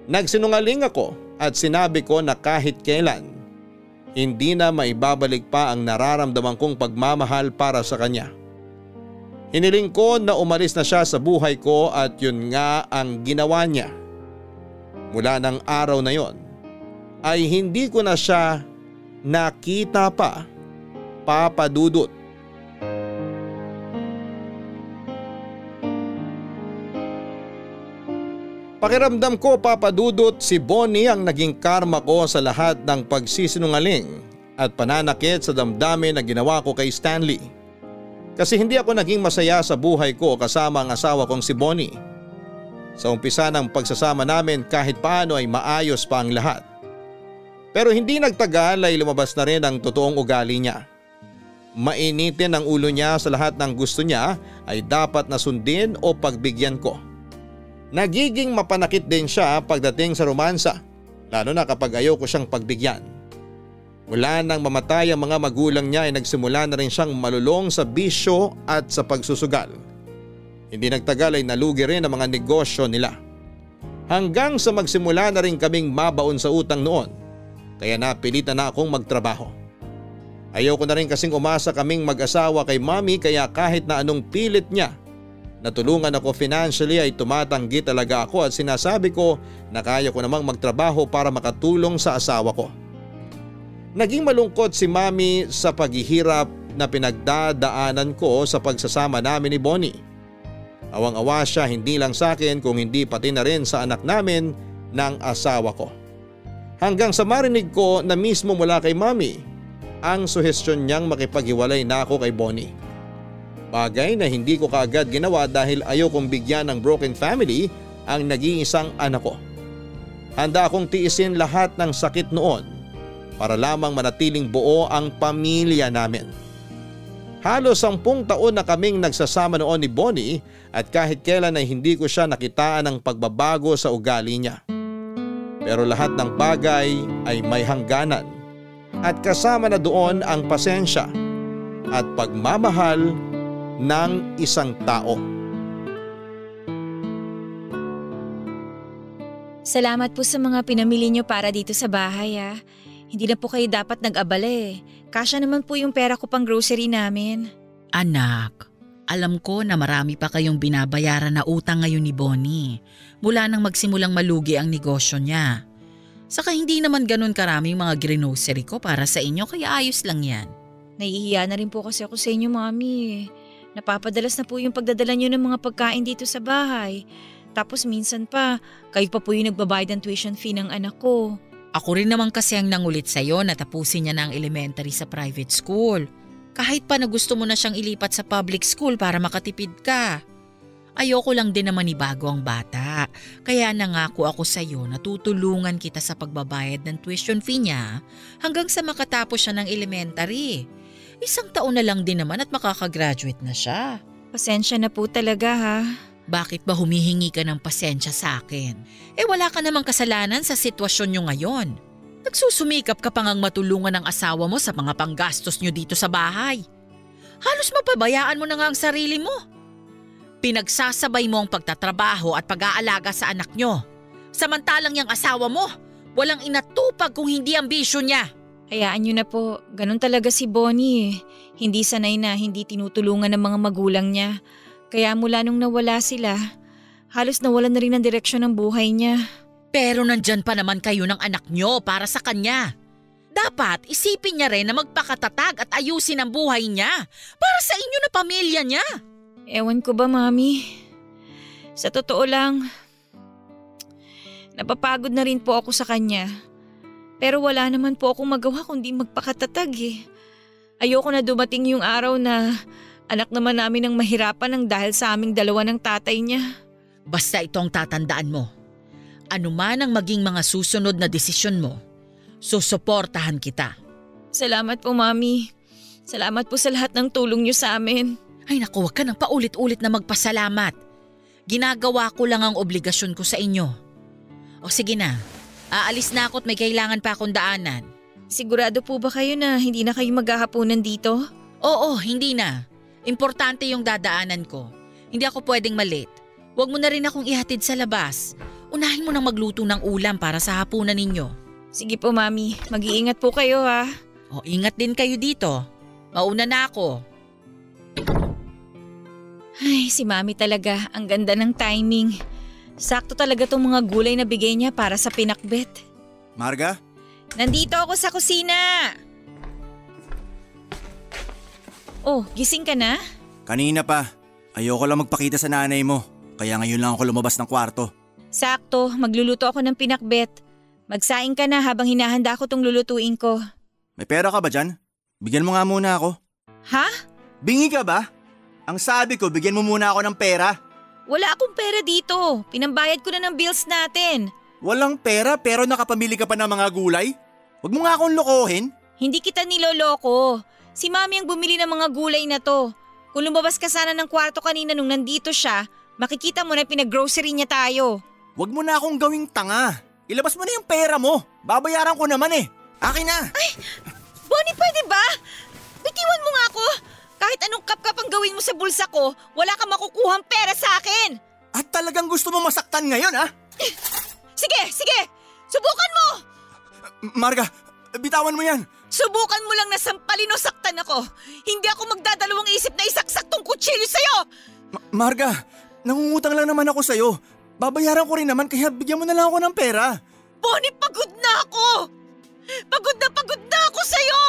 Nagsinungaling ako at sinabi ko na kahit kailan, hindi na maibabalik pa ang nararamdaman kong pagmamahal para sa kanya. Hiniling ko na umalis na siya sa buhay ko at yun nga ang ginawa niya. Mula ng araw na yon ay hindi ko na siya nakita pa, Papa Dudut. Pakiramdam ko, Papa Dudut, si Bonnie ang naging karma ko sa lahat ng pagsisinungaling at pananakit sa damdamin na ginawa ko kay Stanley. Kasi hindi ako naging masaya sa buhay ko kasama ang asawa kong si Bonnie. Sa umpisa ng pagsasama namin kahit paano ay maayos pa ang lahat. Pero hindi nagtagal ay lumabas na rin ang totoong ugali niya. Mainitin ang ulo niya sa lahat ng gusto niya ay dapat na sundin o pagbigyan ko. Nagiging mapanakit din siya pagdating sa romansa, lalo na kapag ayaw ko siyang pagbigyan. Mula nang mamatay ang mga magulang niya ay nagsimula na rin siyang malulong sa bisyo at sa pagsusugal. Hindi nagtagal ay nalugi rin ang mga negosyo nila. Hanggang sa magsimula na rin kaming mabaon sa utang noon, kaya napilitan na akong magtrabaho. Ayaw ko na rin kasing umasa kaming mag-asawa kay Mommy kaya kahit na anong pilit niya natulungan ako financially ay tumatanggi talaga ako at sinasabi ko na kaya ko namang magtrabaho para makatulong sa asawa ko. Naging malungkot si Mommy sa paghihirap na pinagdadaanan ko sa pagsasama namin ni Bonnie. Awang-awa siya hindi lang sa akin kung hindi pati na rin sa anak namin ng asawa ko. Hanggang sa marinig ko na mismo mula kay Mommy ang suhestyon niyang makipaghiwalay na ako kay Bonnie. Bagay na hindi ko kaagad ginawa dahil ayaw kong bigyan ng broken family ang nag-iisang anak ko. Handa akong tiisin lahat ng sakit noon para lamang manatiling buo ang pamilya namin. Halos 10 taon na kaming nagsasama noon ni Bonnie at kahit kailan ay hindi ko siya nakitaan ng pagbabago sa ugali niya. Pero lahat ng bagay ay may hangganan at kasama na doon ang pasensya at pagmamahal ng isang tao. Salamat po sa mga pinamili nyo para dito sa bahay ha. Hindi na po kayo dapat nag-abala eh. Kasya naman po yung pera ko pang grocery namin. Anak, alam ko na marami pa kayong binabayaran na utang ngayon ni Bonnie mula nang magsimulang malugi ang negosyo niya. Saka hindi naman ganun karaming mga grocery ko para sa inyo kaya ayos lang yan. Nahihiya na rin po kasi ako sa inyo, Mami. Napapadalas na po yung pagdadala nyo ng mga pagkain dito sa bahay. Tapos minsan pa, kayo pa po yung nagbabayad ng tuition fee ng anak ko. Ako rin naman kasi ang nangulit sa'yo na tapusin niya na ang elementary sa private school. Kahit pa na gusto mo na siyang ilipat sa public school para makatipid ka. Ayoko lang din naman ibago ang bata. Kaya nangako ako sa'yo na tutulungan kita sa pagbabayad ng tuition fee niya hanggang sa makatapos siya ng elementary. 1 taon na lang din naman at makakagraduate na siya. Pasensya na po talaga ha. Bakit ba humihingi ka ng pasensya sa akin? Wala ka namang kasalanan sa sitwasyon nyo ngayon. Nagsusumikap ka pang matulungan ng asawa mo sa mga panggastos nyo dito sa bahay. Halos mapabayaan mo na nga ang sarili mo. Pinagsasabay mo ang pagtatrabaho at pag-aalaga sa anak nyo. Samantalang yung asawa mo, walang inatupag kung hindi ang bisyo niya. Hayaan nyo na po, ganun talaga si Bonnie eh. Hindi sanay na hindi tinutulungan ng mga magulang niya. Kaya mula nung nawala sila, halos nawalan na rin ang direksyon ng buhay niya. Pero nandyan pa naman kayo ng anak nyo para sa kanya. Dapat isipin niya rin na magpakatatag at ayusin ang buhay niya para sa inyo na pamilya niya. Ewan ko ba, Mami? Sa totoo lang, napapagod na rin po ako sa kanya. Pero wala naman po akong magawa kundi magpakatatag eh. Ayoko na dumating yung araw na anak naman namin ang mahirapan ng dahil sa aming dalawa ng tatay niya. Basta itong tatandaan mo. Ano man ang maging mga susunod na desisyon mo, susuportahan kita. Salamat po, Mami. Salamat po sa lahat ng tulong niyo sa amin. Ay naku, wag ka nang paulit-ulit na magpasalamat. Ginagawa ko lang ang obligasyon ko sa inyo. O sige na. Aalis na ako at may kailangan pa akong daanan. Sigurado po ba kayo na hindi na kayo maghahaponan dito? Oo, hindi na. Importante yung dadaanan ko. Hindi ako pwedeng malate. Huwag mo na rin akong ihatid sa labas. Unahin mo nang magluto ng ulam para sa hapunan ninyo. Sige po, Mami. Mag-iingat po kayo ha. O ingat din kayo dito. Mauna na ako. Ay, si Mami talaga. Ang ganda ng timing. Sakto talaga tong mga gulay na bigay niya para sa pinakbet. Marga? Nandito ako sa kusina. Oh, gising ka na? Kanina pa. Ayoko lang magpakita sa nanay mo. Kaya ngayon lang ako lumabas ng kwarto. Sakto, magluluto ako ng pinakbet. Magsaing ka na habang hinahanda ko tong lulutuin ko. May pera ka ba dyan? Bigyan mo nga muna ako. Ha? Bingi ka ba? Ang sabi ko, bigyan mo muna ako ng pera. Wala akong pera dito. Pinambayad ko na ng bills natin. Walang pera pero nakapamili ka pa ng mga gulay? Huwag mo nga akong lokohin. Hindi kita niloloko. Si Mami ang bumili ng mga gulay na to. Kung lumabas ka sana ng kwarto kanina nung nandito siya, makikita mo na pinag-grocery niya tayo. Huwag mo na akong gawing tanga. Ilabas mo na yung pera mo. Babayaran ko naman eh. Akin na. Ay! Bonnie, pwede ba? Bitiwan mo nga ako. Kahit anong kap-kap ang gawin mo sa bulsa ko, wala kang makukuhang pera sa akin. At talagang gusto mo masaktan ngayon, ha? Sige, sige! Subukan mo! Marga, bitawan mo yan. Subukan mo lang na sampalin o saktan ako. Hindi ako magdadalawang isip na isaksak tong kutsilyo sa'yo! Marga, nangungutang lang naman ako sa'yo. Babayaran ko rin naman kaya bigyan mo na lang ako ng pera. Bonnie, pagod na ako! Pagod na ako sa'yo!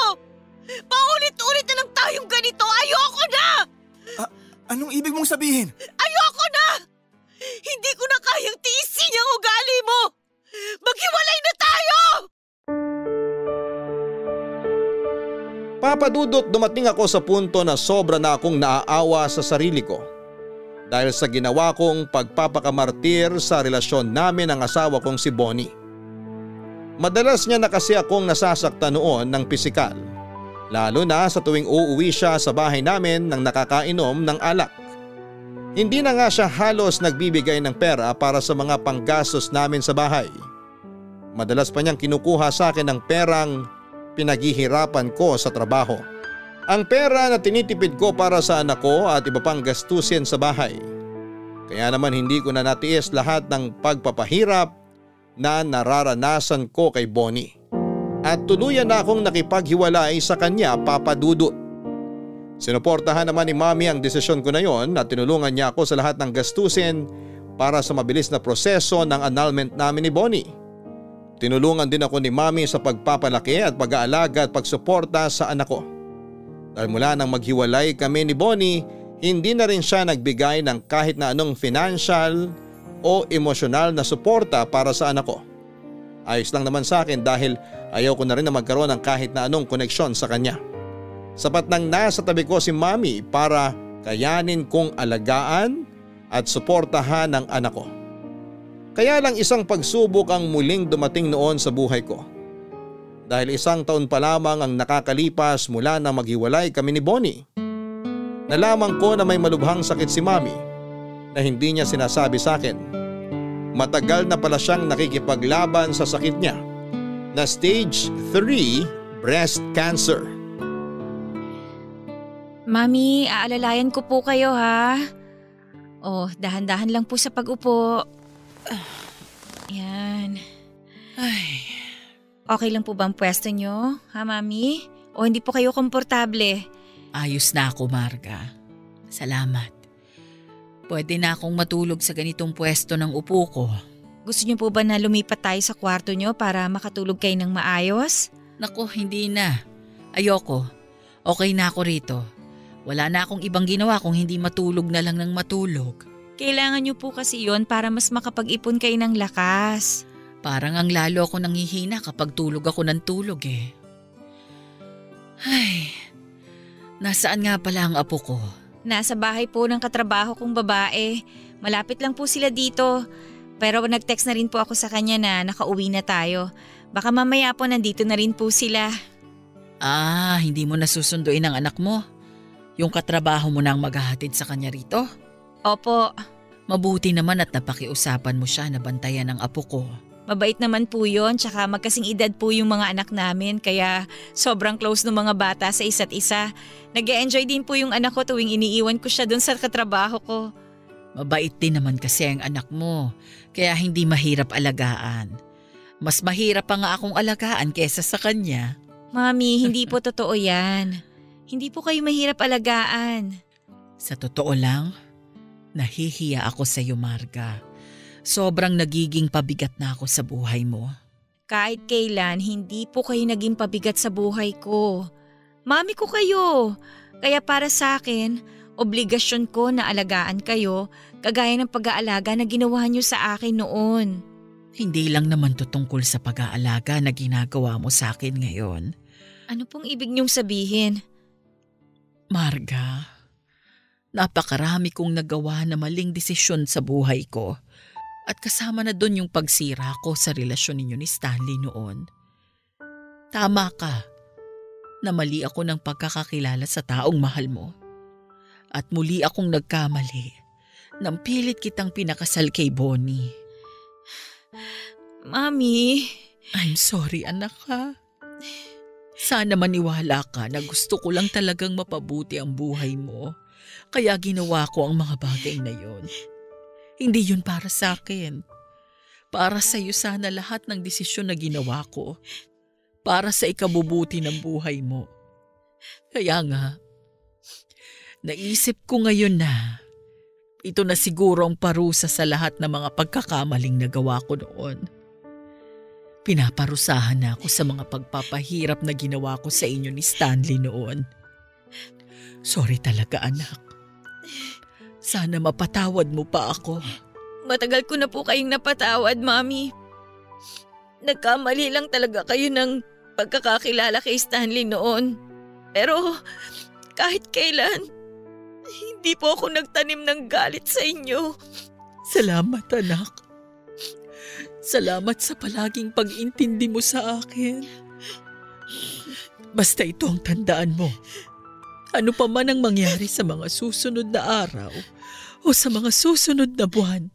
Paulit-ulit na lang tayong ganito. Ayoko na! Anong ibig mong sabihin? Ayoko na! Hindi ko na kayang tiisin ang ugali mo! Maghiwalay na tayo! Papa Dudut, dumating ako sa punto na sobra na akong naaawa sa sarili ko. Dahil sa ginawa kong pagpapakamartir sa relasyon namin ng asawa kong si Bonnie. Madalas niya na kasi akong nasasaktan noon ng pisikal. Lalo na sa tuwing uuwi siya sa bahay namin nang nakakainom ng alak. Hindi na nga siya halos nagbibigay ng pera para sa mga panggastos namin sa bahay. Madalas pa niyang kinukuha sa akin ng perang pinaghihirapan ko sa trabaho. Ang pera na tinitipid ko para sa anak ko at iba pang gastusin sa bahay. Kaya naman hindi ko na natiis lahat ng pagpapahirap na nararanasan ko kay Bonnie. At tuluyan na akong nakipaghiwalay sa kanya, Papa Dudut. Sinuportahan naman ni Mami ang desisyon ko na yon at tinulungan niya ako sa lahat ng gastusin para sa mabilis na proseso ng annulment namin ni Bonnie. Tinulungan din ako ni Mami sa pagpapalaki at pag-aalaga at pagsuporta sa anak ko. Dahil mula nang maghiwalay kami ni Bonnie, hindi na rin siya nagbigay ng kahit na anong financial o emosyonal na suporta para sa anak ko. Ayos lang naman sa akin dahil ayaw ko na rin na magkaroon ng kahit na anong koneksyon sa kanya. Sapat nang nasa tabi ko si Mami para kayanin kong alagaan at suportahan ang anak ko. Kaya lang isang pagsubok ang muling dumating noon sa buhay ko. Dahil 1 taon pa lamang ang nakakalipas mula na maghiwalay kami ni Bonnie. Nalaman ko na may malubhang sakit si Mami na hindi niya sinasabi sa akin. Matagal na pala siyang nakikipaglaban sa sakit niya na stage 3 breast cancer. Mami, aalalayan ko po kayo ha. Oh, dahan-dahan lang po sa pag-upo. Yan. Ay, Okay lang po ba ang pwesto nyo, ha Mami? O hindi po kayo komportable? ayos na ako, Marga. Salamat. Pwede na akong matulog sa ganitong pwesto ng upo ko. Gusto nyo po ba na lumipat tayo sa kwarto nyo para makatulog kayo ng maayos? Naku, hindi na. Ayoko. Okay na ako rito. Wala na akong ibang ginawa kung hindi matulog na lang ng matulog. Kailangan nyo po kasi yon para mas makapag-ipon kayo ng lakas. Parang ang lalo ako nanghihina kapag tulog ako ng tulog eh. Ay, nasaan nga pala ang apo ko? Nasa bahay po ng katrabaho kong babae. Malapit lang po sila dito. Pero nag-text na rin po ako sa kanya na nakauwi na tayo. Baka mamaya po nandito na rin po sila. Ah, hindi mo nasusunduin ang anak mo? Yung katrabaho mo nang maghahatid sa kanya rito? Opo. Mabuti naman at napakiusapan mo siya na bantayan ang apo ko. Mabait naman po yun, tsaka magkasing edad po yung mga anak namin kaya sobrang close ng mga bata sa isa't isa. Nag-e-enjoy din po yung anak ko tuwing iniiwan ko siya doon sa katrabaho ko. Mabait din naman kasi ang anak mo, kaya hindi mahirap alagaan. Mas mahirap pa nga akong alagaan kesa sa kanya. Mami, hindi po totoo yan. Hindi po kayo mahirap alagaan. Sa totoo lang, nahihiya ako sa iyo, Marga. Sobrang nagiging pabigat na ako sa buhay mo. Kahit kailan, hindi po kayo naging pabigat sa buhay ko. Mami ko kayo. Kaya para sa akin, obligasyon ko na alagaan kayo kagaya ng pag-aalaga na ginawa niyo sa akin noon. Hindi lang naman to tungkol sa pag-aalaga na ginagawa mo sa akin ngayon. Ano pong ibig niyong sabihin? Marga, napakarami kong nagawa na maling desisyon sa buhay ko. At kasama na doon yung pagsira ko sa relasyon ninyo ni Stanley noon. Tama ka, na mali ako ng pagkakakilala sa taong mahal mo. At muli akong nagkamali nang pilit kitang pinakasal kay Bonnie. Mami. I'm sorry, anak ha. Sana maniwala ka na gusto ko lang talagang mapabuti ang buhay mo. Kaya ginawa ko ang mga bagay na yon. Hindi yun para sa akin. Para sa iyo sana lahat ng desisyon na ginawa ko. Para sa ikabubuti ng buhay mo. Kaya nga, naisip ko ngayon na ito na siguro ang parusa sa lahat ng mga pagkakamaling nagawa ko noon. Pinaparusahan na ako sa mga pagpapahirap na ginawa ko sa inyo ni Stanley noon. Sorry talaga, anak. Sana mapatawad mo pa ako. Matagal ko na po kayong napatawad, Mami. Nagkamali lang talaga kayo ng pagkakakilala kay Stanley noon. Pero kahit kailan, hindi po ako nagtanim ng galit sa inyo. Salamat, anak. Salamat sa palaging pag-intindi mo sa akin. Basta ito ang tandaan mo. Ano pa man ang mangyari sa mga susunod na araw o sa mga susunod na buwan,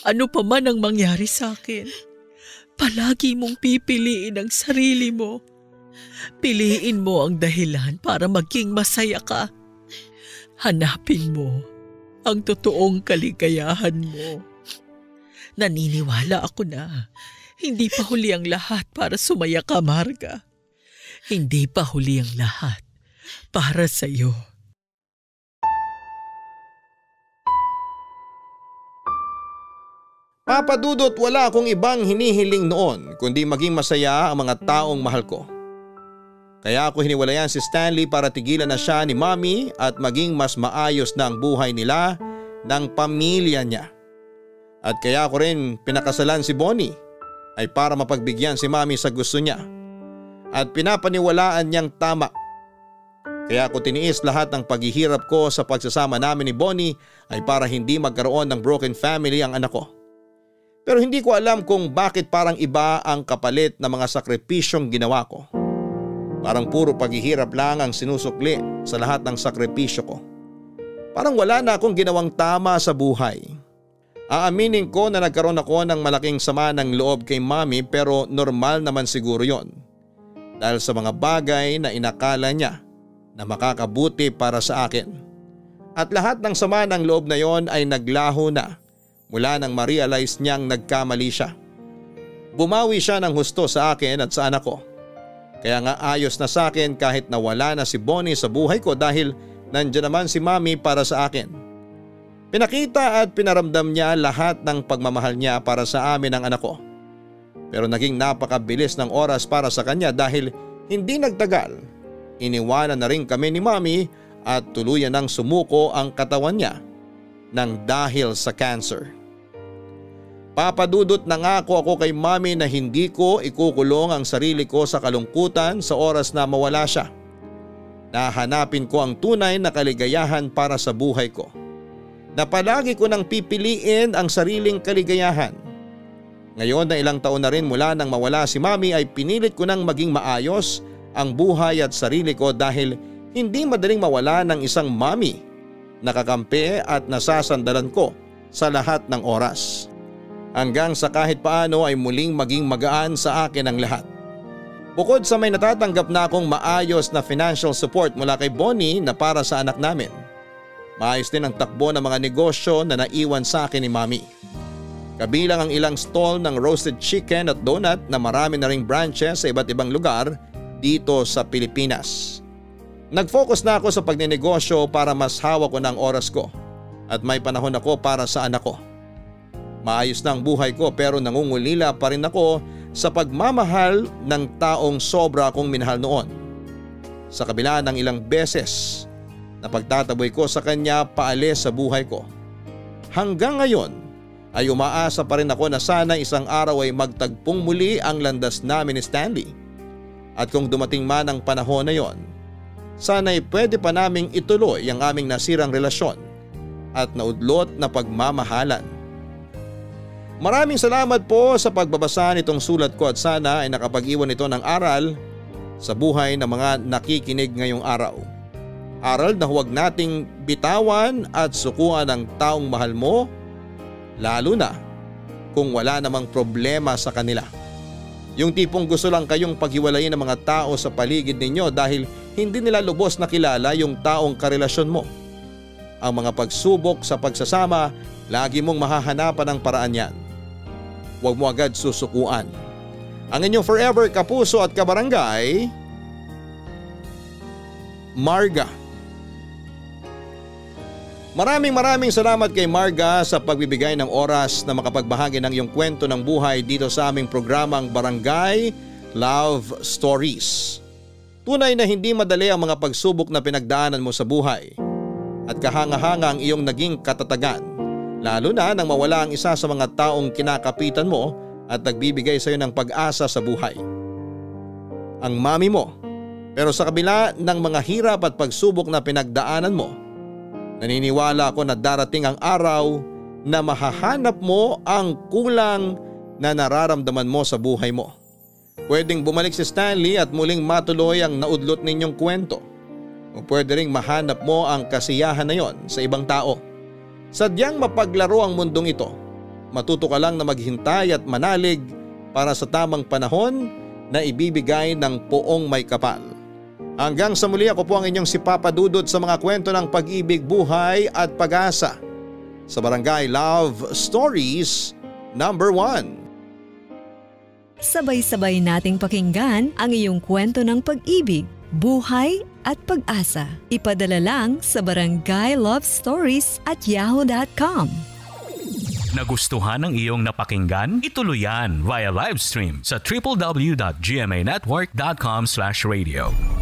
ano pa man ang mangyari sa akin, palagi mong pipiliin ang sarili mo. Piliin mo ang dahilan para maging masaya ka. Hanapin mo ang totoong kaligayahan mo. Naniniwala ako na hindi pa huli ang lahat para sumaya ka, Marga. Hindi pa huli ang lahat para sa iyo. Papa Dudut, wala akong ibang hinihiling noon kundi maging masaya ang mga taong mahal ko. Kaya ako hiniwalayan si Stanley para tigilan na siya ni Mommy at maging mas maayos na ang buhay nila ng pamilya niya. At kaya ako rin pinakasalan si Bonnie ay para mapagbigyan si Mommy sa gusto niya. At pinapaniwalaan niyang tama. Kaya ako tiniis lahat ng paghihirap ko sa pagsasama namin ni Bonnie ay para hindi magkaroon ng broken family ang anak ko. Pero hindi ko alam kung bakit parang iba ang kapalit na mga sakripisyong ginawa ko. Parang puro paghihirap lang ang sinusukli sa lahat ng sakripisyo ko. Parang wala na akong ginawang tama sa buhay. Aaminin ko na nagkaroon ako ng malaking sama ng loob kay Mommy pero normal naman siguro yon. Dahil sa mga bagay na inakala niya na makakabuti para sa akin. At lahat ng sama ng loob na yon ay naglaho na mula nang ma-realize niyang nagkamali siya. Bumawi siya ng husto sa akin at sa anak ko. Kaya nga ayos na sa akin kahit nawala na si Bonnie sa buhay ko dahil nandiyan naman si Mommy para sa akin. Pinakita at pinaramdam niya lahat ng pagmamahal niya para sa amin ng anak ko. Pero naging napakabilis ng oras para sa kanya dahil hindi nagtagal. Iniwanan na rin kami ni Mommy at tuluyan nang sumuko ang katawan niya nang dahil sa cancer. Papa Dudut, nangako ako kay Mommy na hindi ko ikukulong ang sarili ko sa kalungkutan sa oras na mawala siya. Nahanapin ko ang tunay na kaligayahan para sa buhay ko. Na palagi ko nang pipiliin ang sariling kaligayahan. Ngayon na ilang taon na rin mula nang mawala si Mommy ay pinilit ko nang maging maayos ang buhay at sarili ko dahil hindi madaling mawala ng isang Mommy na kakampi at nasasandalan ko sa lahat ng oras. Hanggang sa kahit paano ay muling maging magaan sa akin ang lahat. Bukod sa may natatanggap na akong maayos na financial support mula kay Bonnie na para sa anak namin. Maayos din ang takbo ng mga negosyo na naiwan sa akin ni Mami. Kabilang ang ilang stall ng roasted chicken at donut na marami na ring branches sa iba't ibang lugar dito sa Pilipinas. Nag-focus na ako sa pagnenegosyo para mas hawak ko ng oras ko at may panahon ako para sa anak ko. Maayos na ang buhay ko pero nangungulila pa rin ako sa pagmamahal ng taong sobra kong minahal noon. Sa kabila ng ilang beses na pagtataboy ko sa kanya paalis sa buhay ko. Hanggang ngayon ay umaasa pa rin ako na sana isang araw ay magtagpong muli ang landas namin ni Stanley. At kung dumating man ang panahon na yon, sana ay pwede pa naming ituloy ang aming nasirang relasyon at naudlot na pagmamahalan. Maraming salamat po sa pagbabasa nitong sulat ko at sana ay nakapag-iwan ito ng aral sa buhay ng mga nakikinig ngayong araw. Aral na huwag nating bitawan at sukuan ang taong mahal mo, lalo na kung wala namang problema sa kanila. Yung tipong gusto lang kayong paghiwalayin ng mga tao sa paligid ninyo dahil hindi nila lubos na kilala yung taong karelasyon mo. Ang mga pagsubok sa pagsasama, lagi mong mahahanapan ng paraan yan. Huwag mo agad susukuan. Ang inyong forever kapuso at kabarangay, Marga. Maraming salamat kay Marga sa pagbibigay ng oras na makapagbahagi ng iyong kwento ng buhay dito sa aming programang Barangay Love Stories. Tunay na hindi madali ang mga pagsubok na pinagdaanan mo sa buhay at kahanga-hanga ang iyong naging katatagan, lalo na nang mawala ang isa sa mga taong kinakapitan mo at nagbibigay sa iyo ng pag-asa sa buhay. Ang mami mo. Pero sa kabila ng mga hirap at pagsubok na pinagdaanan mo, naniniwala ako na darating ang araw na mahahanap mo ang kulang na nararamdaman mo sa buhay mo. Pwedeng bumalik si Stanley at muling matuloy ang naudlot ninyong kwento. O pwede ring mahanap mo ang kasiyahan na yon sa ibang tao. Sadyang mapaglaro ang mundong ito. Matuto ka lang na maghintay at manalig para sa tamang panahon na ibibigay ng poong may kapal. Hanggang sa muli, ako po ang inyong si Papa Dudut sa mga kwento ng pag-ibig, buhay at pag-asa sa Barangay Love Stories number 1. Sabay-sabay nating pakinggan ang iyong kwento ng pag-ibig, buhay at pag-asa. Ipadala lang sa barangaylovestories@yahoo.com. Nagustuhan ng iyong napakinggan? Ituloy yan via live stream sa www.gmanetwork.com/radio.